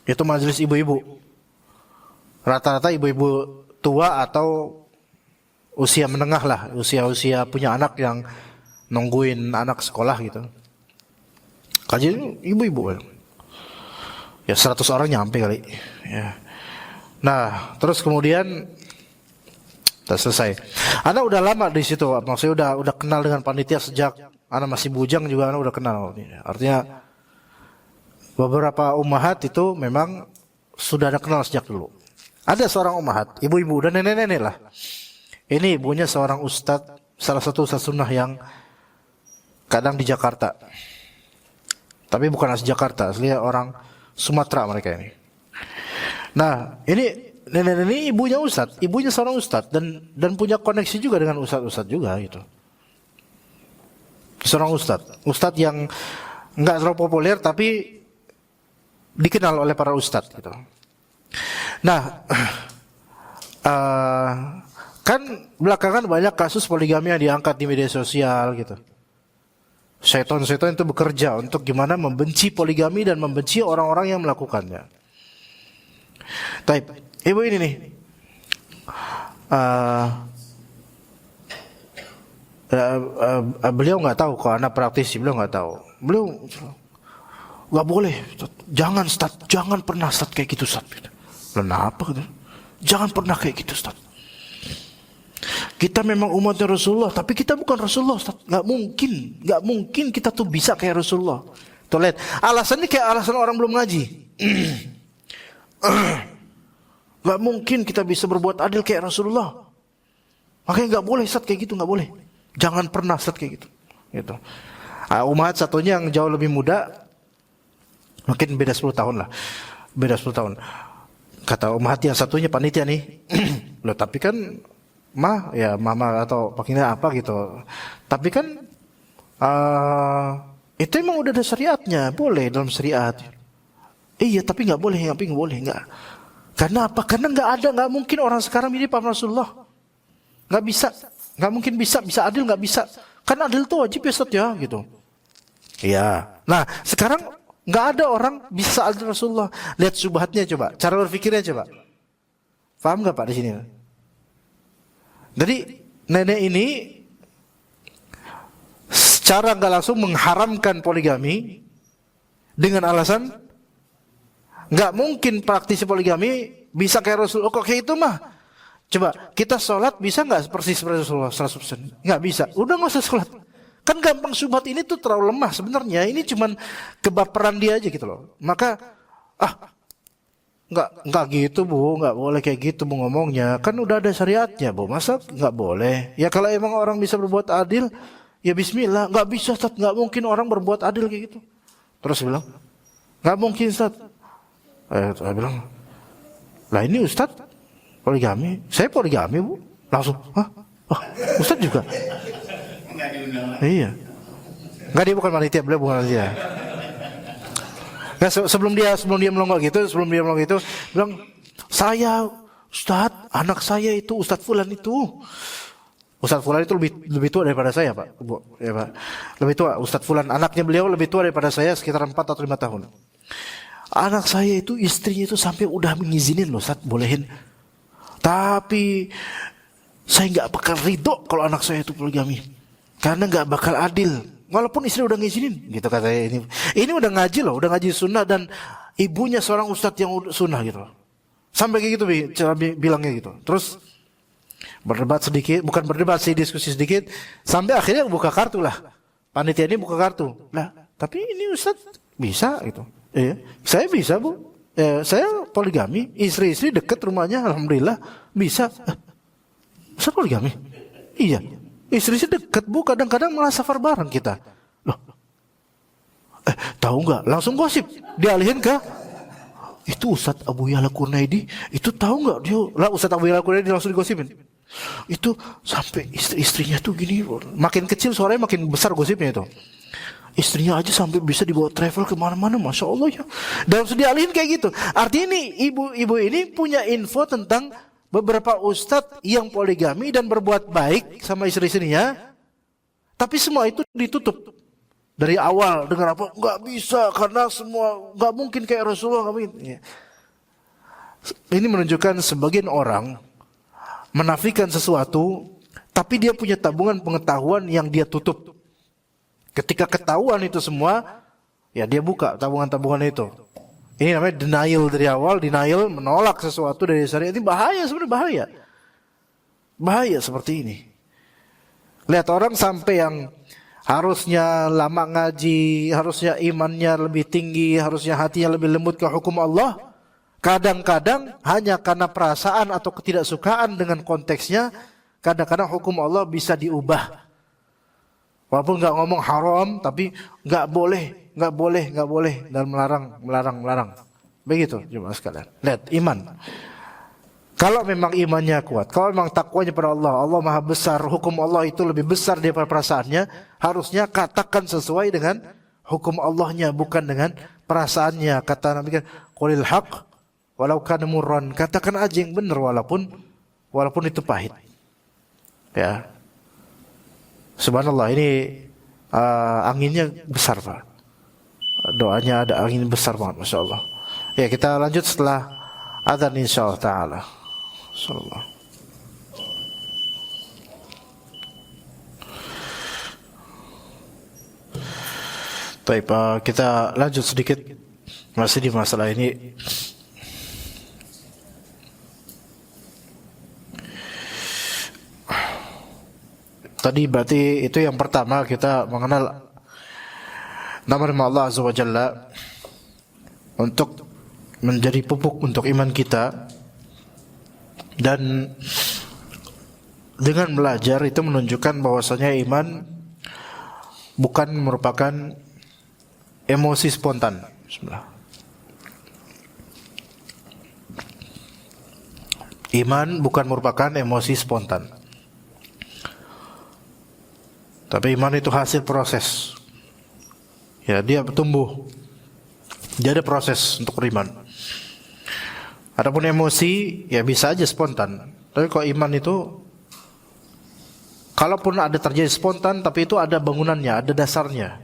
Itu majelis ibu-ibu. Rata-rata ibu-ibu tua atau usia menengah lah, usia punya anak yang nungguin anak sekolah gitu. Kajian ibu-ibu. Ya 100 orang nyampe kali. Ya. Nah, terus kemudian sudah selesai. Ana udah lama di situ, maksudnya udah kenal dengan panitia sejak ana masih bujang juga ana udah kenal. Artinya beberapa ummahat itu memang sudah ada kenal sejak dulu. Ada seorang ummahat, ibu-ibu dan nenek-nenek lah. Ini ibunya seorang ustadz, salah satu ustadz sunnah yang kadang di Jakarta. Tapi bukan asli Jakarta, aslinya orang Sumatera mereka ini. Nah, ini nenek-nenek ini ibunya ustadz, ibunya seorang ustadz dan punya koneksi juga dengan ustadz-ustadz juga gitu. Seorang ustadz yang nggak terlalu populer tapi dikenal oleh para ustadz gitu. Nah, kan belakangan banyak kasus poligami yang diangkat di media sosial gitu. Syaitan-syaitan itu bekerja untuk gimana membenci poligami dan membenci orang-orang yang melakukannya. Taib, ibu ini nih, beliau nggak tahu kok anak praktisi, beliau nggak tahu. Beliau nggak boleh, jangan Ustaz, jangan pernah Ustaz kayak gitu Ustaz. Kenapa? Jangan pernah kayak gitu Ustaz. Kita memang umatnya Rasulullah, tapi kita bukan Rasulullah Ustaz. Nggak mungkin kita tuh bisa kayak Rasulullah. Tuh lihat, alasannya kayak alasan orang belum ngaji. Gak mungkin kita bisa berbuat adil kayak Rasulullah. Makanya gak boleh Ustaz kayak gitu, gak boleh. Jangan pernah Ustaz kayak gitu. Gitu. Umat satunya yang jauh lebih muda, mungkin beda 10 tahun lah. Beda 10 tahun. Kata umat yang satunya panitia nih, loh tapi kan ya mama atau pakainya apa gitu. Tapi kan itu emang udah ada syariatnya, boleh dalam syariat. Iya, tapi nggak boleh, nggak. Karena apa? Karena nggak mungkin orang sekarang mirip sama Rasulullah. Nggak bisa, nggak mungkin bisa adil, nggak bisa. Kan adil tuh wajib ya Ustaz ya, gitu. Iya. Nah sekarang nggak ada orang bisa adil Rasulullah. Lihat syubhatnya coba, cara berpikirnya coba. Paham nggak Pak di sini? Jadi nenek ini secara nggak langsung mengharamkan poligami dengan alasan nggak mungkin praktisi poligami bisa kayak Rasulullah. Kok kayak itu mah? Coba kita sholat bisa nggak persis seperti Rasulullah 100%? Nggak bisa. Udah nggak usah sholat. Kan gampang, syubhat ini tuh terlalu lemah sebenarnya. Ini cuman kebaperan dia aja gitu loh. Maka nggak gitu Bu, nggak boleh kayak gitu Bu ngomongnya. Kan udah ada syariatnya Bu. Masa nggak boleh? Ya kalau emang orang bisa berbuat adil, ya bismillah. Nggak bisa Ustaz, nggak mungkin orang berbuat adil kayak gitu. Terus bilang, nggak mungkin Ustaz. Saya bilang, lah ini Ustaz poligami, saya poligami Bu. Langsung, oh, Ustaz juga. Iya. Enggak, dia bukan panitia, beliau bukan panitia. Nah, sebelum dia melonggok gitu, bilang, saya Ustaz, anak saya itu Ustaz Fulan itu. Ustaz Fulan itu lebih tua daripada saya, Pak. Bu, ya, Pak. Lebih tua, Ustaz Fulan, anaknya beliau lebih tua daripada saya sekitar 4 atau 5 tahun. Anak saya itu istrinya itu sampai udah mengizinin loh, Ustaz, bolehin. Tapi saya nggak bakal ridho kalau anak saya itu poligami, karena nggak bakal adil. Walaupun istri udah ngizinin, gitu kata saya. Ini udah ngaji loh, udah ngaji sunnah dan ibunya seorang ustadz yang sunnah gitu. Sampai kayak gitu cara bilangnya gitu. Terus berdebat sedikit, bukan berdebat sih, diskusi sedikit, sampai akhirnya buka kartu lah. Panitia ini buka kartu. Lah, tapi ini ustadz bisa gitu. Iya, saya bisa Bu. Saya poligami, istri-istri deket rumahnya, alhamdulillah bisa. Ustaz poligami? Iya. Istri-istri deket Bu, kadang-kadang malah safar bareng kita. Loh, tahu nggak? Langsung gosip, dialihin ke itu Ustaz Abu Ya'la Qurnaidi. Itu tahu nggak dia? Lah Ustaz Abu Ya'la Qurnaidi langsung digosipin. Itu sampai istri-istrinya tuh gini, makin kecil suaranya makin besar gosipnya itu. Istrinya aja sampai bisa dibawa travel kemana-mana, masya Allah ya. Dan sudah dialihin kayak gitu. Artinya ini ibu-ibu ini punya info tentang beberapa ustadz yang poligami dan berbuat baik sama istri-istrinya. Tapi semua itu ditutup dari awal dengan apa? Nggak bisa karena semua nggak mungkin kayak Rasulullah, nggak mungkin. Ya. Ini menunjukkan sebagian orang menafikan sesuatu, tapi dia punya tabungan pengetahuan yang dia tutup. Ketika ketahuan itu semua, ya dia buka tabungan-tabungan itu. Ini namanya denial dari awal, denial menolak sesuatu dari syariat. Ini bahaya, sebenarnya bahaya. Bahaya seperti ini. Lihat orang sampai yang harusnya lama ngaji, harusnya imannya lebih tinggi, harusnya hatinya lebih lembut ke hukum Allah. Kadang-kadang hanya karena perasaan atau ketidaksukaan dengan konteksnya, kadang-kadang hukum Allah bisa diubah. Walaupun nggak ngomong haram, tapi nggak boleh, dan melarang. Begitu jemaah sekalian. Lihat iman. Kalau memang imannya kuat, kalau memang takwanya pada Allah, Allah Maha Besar, hukum Allah itu lebih besar daripada perasaannya, harusnya katakan sesuai dengan hukum Allahnya, bukan dengan perasaannya. Kata Nabi kan, qulil haq walau kana murran. Katakan aja yang benar walaupun itu pahit. Ya. Subhanallah, ini anginnya besar Pak. Doanya ada angin besar banget, Masya Allah. Ya, kita lanjut setelah adzan insyaallah ta'ala. Insyaallah. Baik, kita lanjut sedikit masih di masalah ini. Tadi berarti itu yang pertama, kita mengenal nama-nama Allah Azza wa Jalla untuk menjadi pupuk untuk iman kita. Dan dengan belajar itu menunjukkan bahwasanya iman bukan merupakan emosi spontan. Bismillah. Iman bukan merupakan emosi spontan. Tapi iman itu hasil proses. Ya, dia tumbuh. Dia ada proses untuk beriman. Adapun emosi ya bisa aja spontan. Tapi kalau iman itu, kalaupun ada terjadi spontan, tapi itu ada bangunannya, ada dasarnya.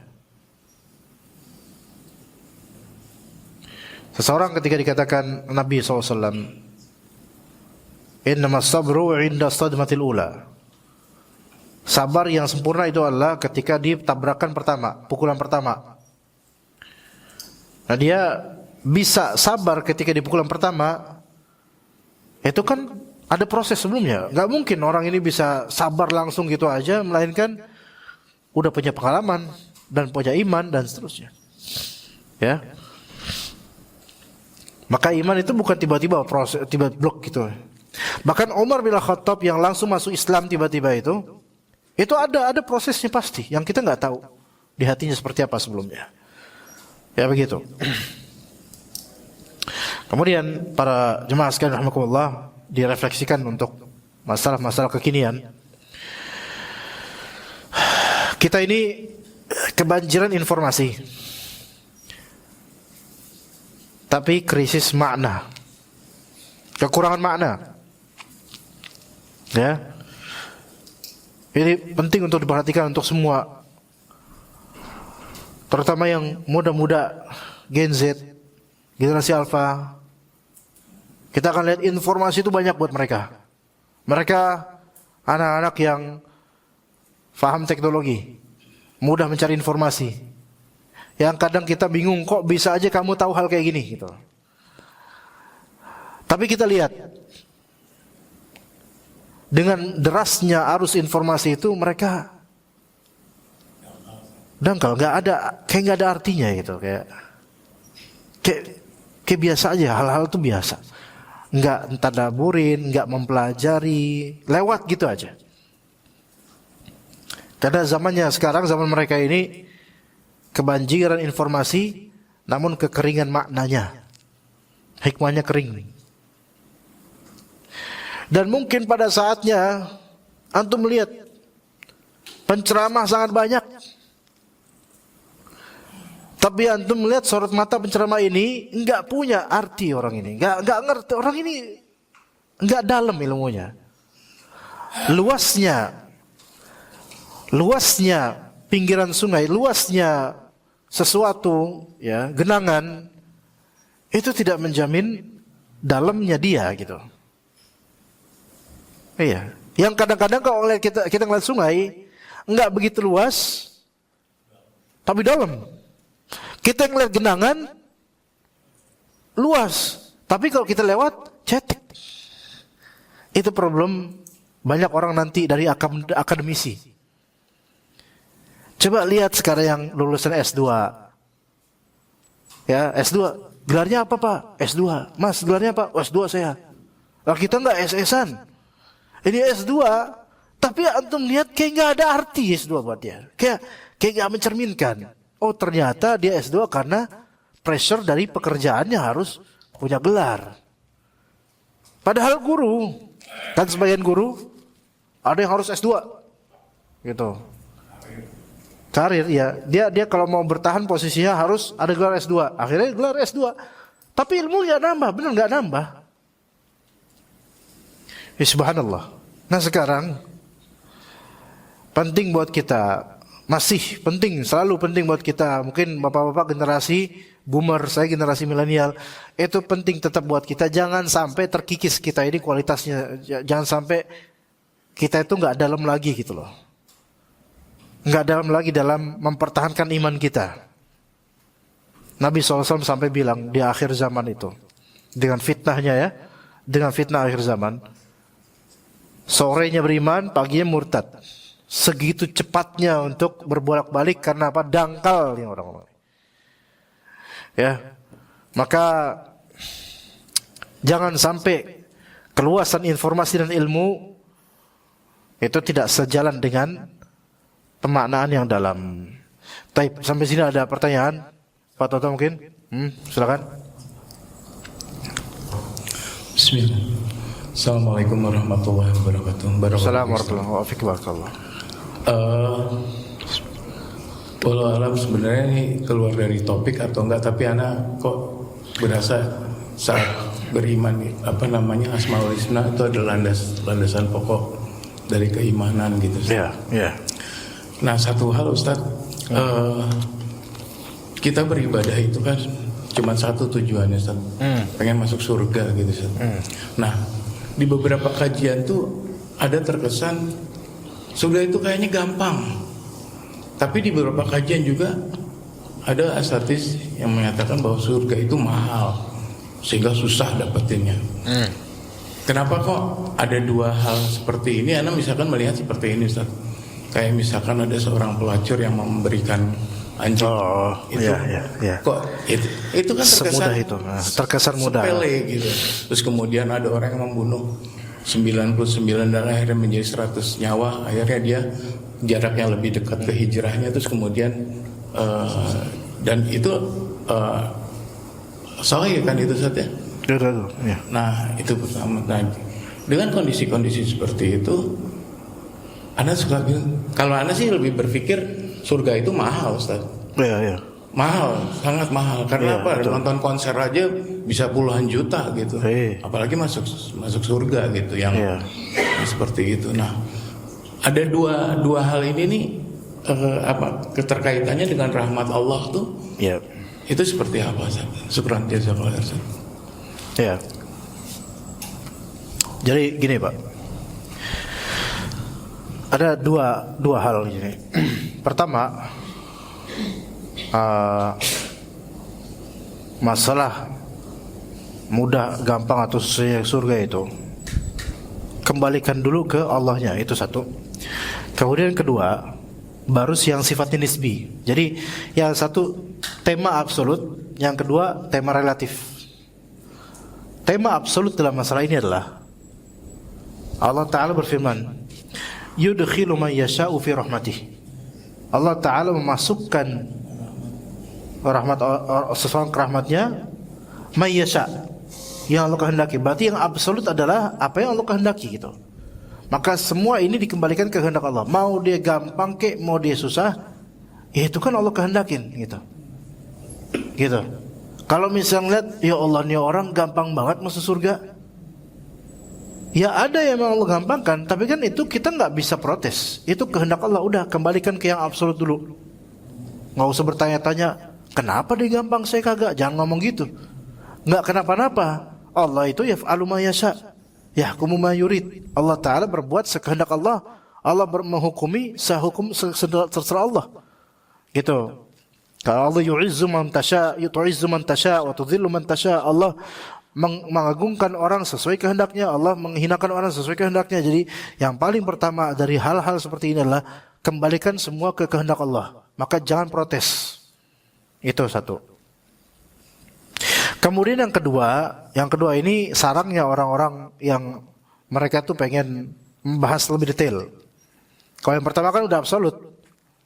Seseorang ketika dikatakan Nabi SAW, innamas sabru inda sadmatil ula. Sabar yang sempurna itu adalah ketika ditabrakan pertama, pukulan pertama. Nah dia bisa sabar ketika di pukulan pertama, itu kan ada proses sebelumnya. Gak mungkin orang ini bisa sabar langsung gitu aja, melainkan udah punya pengalaman dan punya iman dan seterusnya. Ya. Maka iman itu bukan tiba-tiba proses, tiba blok gitu. Bahkan Umar bin Khattab yang langsung masuk Islam tiba-tiba itu ada prosesnya pasti yang kita nggak tahu di hatinya seperti apa sebelumnya. Ya begitu. Kemudian para jemaah sekalian rahimakumullah, direfleksikan untuk masalah-masalah kekinian. Kita ini kebanjiran informasi, tapi krisis makna, kekurangan makna. Ya, ini penting untuk diperhatikan untuk semua, terutama yang muda-muda, Gen Z, generasi Alpha. Kita akan lihat informasi itu banyak buat mereka. Mereka anak-anak yang paham teknologi, mudah mencari informasi. Yang kadang kita bingung, kok bisa aja kamu tahu hal kayak gini gitu. Tapi kita lihat, dengan derasnya arus informasi itu mereka dangkal, kayak nggak ada artinya gitu, kayak biasa aja, hal-hal itu biasa, nggak tadaburin, nggak mempelajari, lewat gitu aja. Karena zamannya sekarang, zaman mereka ini kebanjiran informasi, namun kekeringan maknanya, hikmahnya kering. Dan mungkin pada saatnya antum melihat penceramah sangat banyak, tapi antum melihat sorot mata penceramah ini enggak punya arti. Orang ini enggak ngerti, orang ini enggak dalam ilmunya. Luasnya pinggiran sungai, luasnya sesuatu, ya, genangan, itu tidak menjamin dalamnya dia gitu. Iya, yang kadang-kadang kalau kita ngeliat sungai enggak begitu luas, tapi dalam. Kita ngeliat genangan luas, tapi kalau kita lewat cetek. Itu problem banyak orang nanti dari akademisi. Coba lihat sekarang yang lulusan S2. Ya, S2, gelarnya apa Pak? S2. Mas, gelarnya apa? S2 saya. Lah kita enggak SS-an. Ini S2, tapi antum lihat kayak nggak ada arti S2 buat dia. Kayak nggak mencerminkan. Oh ternyata dia S2 karena pressure dari pekerjaannya harus punya gelar. Padahal guru, kan sebagian guru ada yang harus S2, gitu. Karir ya, dia kalau mau bertahan posisinya harus ada gelar S2. Akhirnya gelar S2, tapi ilmu nggak nambah, benar nggak nambah. Ya, subhanallah. Nah sekarang penting buat kita, masih penting, selalu penting buat kita. Mungkin bapak-bapak generasi boomer, saya generasi milenial, itu penting tetap buat kita. Jangan sampai terkikis kita ini kualitasnya. Jangan sampai kita itu nggak dalam lagi gitu loh. Nggak dalam lagi dalam mempertahankan iman kita. Nabi SAW sampai bilang di akhir zaman itu, dengan fitnahnya ya, dengan fitnah akhir zaman, sorenya beriman, paginya murtad. Segitu cepatnya untuk berbolak-balik karena apa? Dangkal yang orang-orang. Ya, maka jangan sampai keluasan informasi dan ilmu itu tidak sejalan dengan pemaknaan yang dalam. Taib, sampai sini ada pertanyaan? Pak Toto mungkin? Silakan. Bismillah. Assalamualaikum warahmatullahi wabarakatuh. Assalamualaikum warahmatullahi wabarakatuh. Walau alam sebenarnya ini keluar dari topik atau enggak, tapi anak kok berasa saat beriman Asmaul Husna itu adalah landasan pokok dari keimanan gitu. Ya, ya. Nah, satu hal Ustaz, kita beribadah itu kan cuma satu tujuannya Ustaz. Pengen masuk surga gitu Ustaz. Nah, di beberapa kajian tuh ada terkesan surga itu kayaknya gampang. Tapi di beberapa kajian juga ada asatidz yang menyatakan bahwa surga itu mahal sehingga susah dapetinnya. Kenapa kok ada dua hal seperti ini? Anda misalkan melihat seperti ini Ustaz. Kayak misalkan ada seorang pelacur yang memberikan anjing. Itu ya. kok itu kan terkesan semudah itu. Terkesan mudah. Sepele gitu. Terus kemudian ada orang yang membunuh 99 dan akhirnya menjadi 100 nyawa. Akhirnya dia jarak yang lebih dekat ke hijrahnya. Terus kemudian dan itu sahih kan itu saja. Ya. Nah itu pertama. Nah, dengan kondisi-kondisi seperti itu, Anda suka kalau Anda sih lebih berpikir surga itu mahal, Ustaz. Ya. Mahal, sangat mahal. Karena apa? Betul. Nonton konser aja bisa puluhan juta gitu. Apalagi masuk surga gitu yang seperti itu. Nah, ada dua hal ini nih keterkaitannya dengan rahmat Allah tuh. Ya. Itu seperti apa, Ustaz? Syukran jazakallahu khairan. Ya. Jadi gini Pak, ada dua hal ini. Pertama, masalah mudah, gampang atau susahnya surga itu, kembalikan dulu ke Allahnya, itu satu. Kemudian kedua, baru yang sifatnya nisbi. Jadi yang satu tema absolut, yang kedua tema relatif. Tema absolut dalam masalah ini adalah Allah Ta'ala berfirman, yudkhilu man yasha'u fi rahmatih. Allah Ta'ala memasukkan seseorang ke rahmatnya, man yasha', yang Allah kehendaki. Berarti yang absolut adalah apa yang Allah kehendaki gitu. Maka semua ini dikembalikan ke kehendak Allah. Mau dia gampang kek, mau dia susah, ya itu kan Allah kehendakin gitu. Gitu. Kalau misalnya lihat, ya Allah nih orang gampang banget masuk surga. Ya ada yang memang Allah gampangkan, tapi kan itu kita nggak bisa protes. Itu kehendak Allah, udah kembalikan ke yang absolut dulu. Nggak usah bertanya-tanya, kenapa dia gampang saya kagak? Jangan ngomong gitu. Nggak kenapa-napa. Allah itu yaf'alu ma yasha, yahkumu ma yurid. Allah Ta'ala berbuat sekehendak Allah. Allah menghukumi sehukum terserah Allah. Gitu. Kalau Allah yu'izzu man tasha, yu'izzu man tasha, wa tudhillu man tasha. Allah mengagungkan orang sesuai kehendaknya, Allah menghinakan orang sesuai kehendaknya. Jadi yang paling pertama dari hal-hal seperti ini adalah kembalikan semua ke kehendak Allah. Maka jangan protes. Itu satu. Kemudian yang kedua ini sarangnya orang-orang yang mereka tuh pengen membahas lebih detail. Kalau yang pertama kan udah absolut,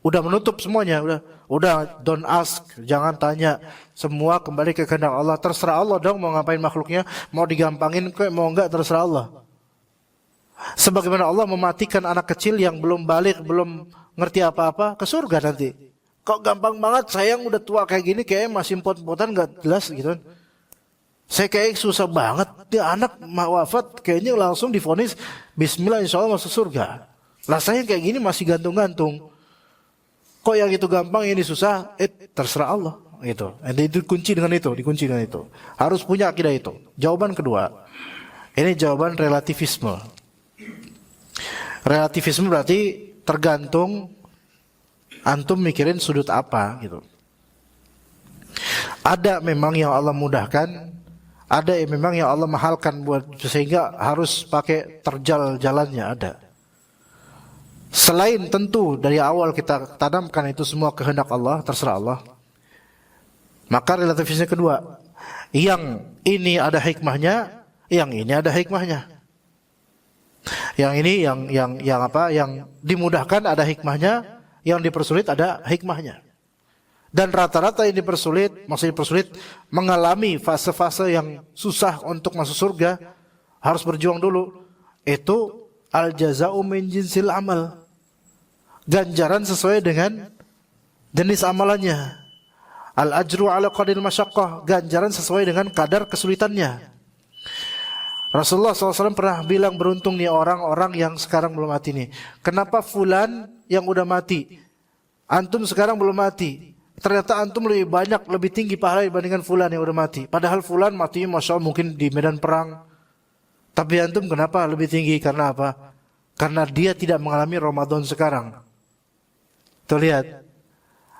udah menutup semuanya, udah don't ask, jangan tanya, semua kembali ke kehendak Allah. Terserah Allah dong mau ngapain makhluknya, mau digampangin kok, mau enggak, terserah Allah. Sebagaimana Allah mematikan anak kecil yang belum balik, belum ngerti apa-apa, ke surga nanti. Kok gampang banget, sayang udah tua kayak gini, kayaknya masih empot-empotan nggak jelas gitu. Saya kayak susah banget, dia anak wafat kayaknya langsung divonis Bismillah insya Allah masuk surga. Lah saya kayak gini masih gantung-gantung. Kok yang itu gampang, ini susah? Terserah Allah gitu. Itu dikunci dengan itu. Harus punya akidah itu. Jawaban kedua, ini jawaban relativisme. Relativisme berarti tergantung antum mikirin sudut apa gitu. Ada memang yang Allah mudahkan, ada yang memang yang Allah mahalkan buat sehingga harus pakai terjal jalannya, ada. Selain tentu dari awal kita tanamkan itu semua kehendak Allah, terserah Allah. Maka relativisme kedua, yang ini ada hikmahnya, yang ini ada hikmahnya. Yang ini yang apa? Yang dimudahkan ada hikmahnya, yang dipersulit ada hikmahnya. Dan rata-rata yang dipersulit mengalami fase-fase yang susah untuk masuk surga, harus berjuang dulu. Itu al-jaza'u min jinsil amal. Ganjaran sesuai dengan jenis amalannya. Al-ajru ala qadir masyaqqah, ganjaran sesuai dengan kadar kesulitannya. Rasulullah SAW pernah bilang beruntung nih orang-orang yang sekarang belum mati nih. Kenapa fulan yang udah mati, antum sekarang belum mati? Ternyata antum lebih banyak, lebih tinggi pahala dibandingkan fulan yang udah mati. Padahal fulan matinya Masya Allah mungkin di medan perang. Tapi antum kenapa lebih tinggi? Karena apa? Karena dia tidak mengalami Ramadan sekarang. Tuh lihat.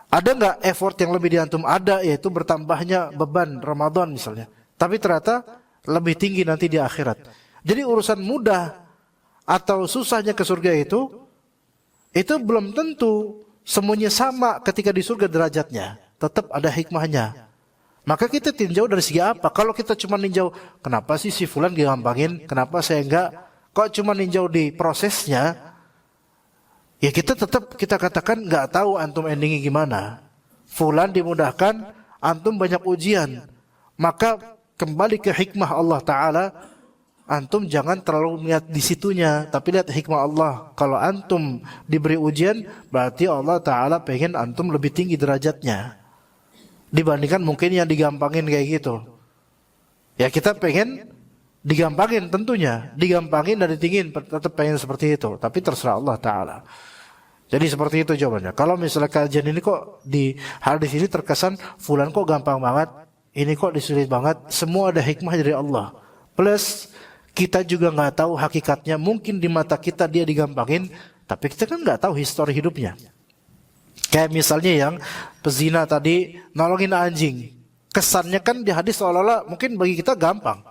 Ada nggak effort yang lebih di antum? Ada, yaitu bertambahnya beban Ramadan misalnya. Tapi ternyata lebih tinggi nanti di akhirat. Jadi urusan mudah atau susahnya ke surga itu belum tentu semuanya sama ketika di surga derajatnya. Tetap ada hikmahnya. Maka kita tinjau dari segi apa? Kalau kita cuma ninjau, kenapa sih si fulan digampangin? Kenapa saya enggak? Kok cuma ninjau di prosesnya? Ya kita tetap kita katakan nggak tahu antum endingnya gimana. Fulan dimudahkan, antum banyak ujian. Maka kembali ke hikmah Allah Ta'ala. Antum jangan terlalu melihat di situnya, tapi lihat hikmah Allah. Kalau antum diberi ujian, berarti Allah Ta'ala pengen antum lebih tinggi derajatnya dibandingkan mungkin yang digampangin kayak gitu. Ya kita pengen digampangin tentunya, digampangin dan ditinggiin, tetap pengen seperti itu. Tapi terserah Allah Ta'ala. Jadi seperti itu jawabannya. Kalau misalnya kajian ini kok di hadis ini terkesan fulan kok gampang banget, ini kok disulit banget. Semua ada hikmah dari Allah. Plus kita juga nggak tahu hakikatnya. Mungkin di mata kita dia digampangin, tapi kita kan nggak tahu histori hidupnya. Kayak misalnya yang pezina tadi nolongin anjing. Kesannya kan di hadis seolah-olah mungkin bagi kita gampang.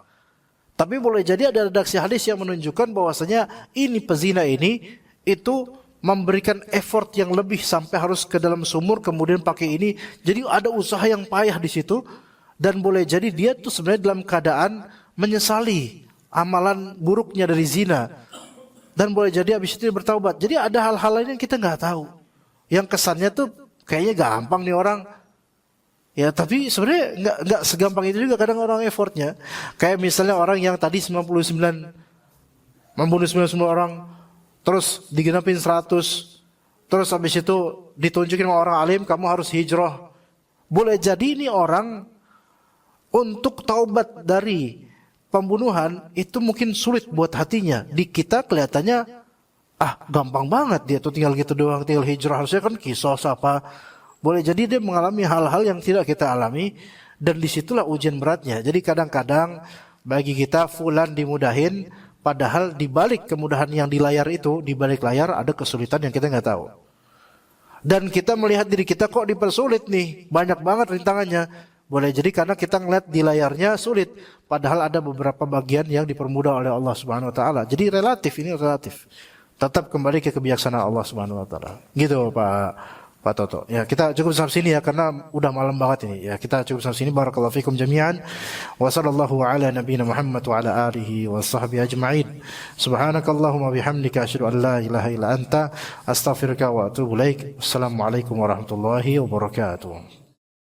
Tapi boleh jadi ada redaksi hadis yang menunjukkan bahwasanya ini pezina ini itu memberikan effort yang lebih sampai harus ke dalam sumur kemudian pakai ini. Jadi ada usaha yang payah di situ dan boleh jadi dia tuh sebenarnya dalam keadaan menyesali amalan buruknya dari zina dan boleh jadi habis itu dia bertaubat. Jadi ada hal-hal lain yang kita nggak tahu. Yang kesannya tuh kayaknya gampang nih orang. Ya tapi sebenarnya nggak segampang itu juga kadang orang effortnya. Kayak misalnya orang yang tadi 99 membunuh 99 orang, terus digenapin 100, terus habis itu ditunjukin sama orang alim, kamu harus hijrah. Boleh jadi ini orang untuk taubat dari pembunuhan itu mungkin sulit buat hatinya. Di kita kelihatannya gampang banget dia tuh tinggal gitu doang, tinggal hijrah. Harusnya kan kisos apa. Boleh jadi dia mengalami hal-hal yang tidak kita alami dan disitulah ujian beratnya. Jadi kadang-kadang bagi kita fulan dimudahin, padahal di balik kemudahan yang di layar itu, di balik layar ada kesulitan yang kita nggak tahu. Dan kita melihat diri kita kok dipersulit nih, banyak banget rintangannya. Boleh jadi karena kita ngeliat di layarnya sulit, padahal ada beberapa bagian yang dipermudah oleh Allah Subhanahu Wa Taala. Jadi ini relatif. Tetap kembali ke kebijaksanaan Allah Subhanahu Wa Taala. Gitu Pak Toto. Ya, kita cukup sampai sini ya karena udah malam banget ini. Ya, kita cukup sampai sini. Barakallahu fikum jami'an. Wa sallallahu ala nabiyyina Muhammad wa ala alihi wa sahbihi ajma'in. Subhanakallahumma bihamdika asyhadu an la ilaha illa anta astaghfiruka wa atubu ilaik. Assalamualaikum warahmatullahi wabarakatuh.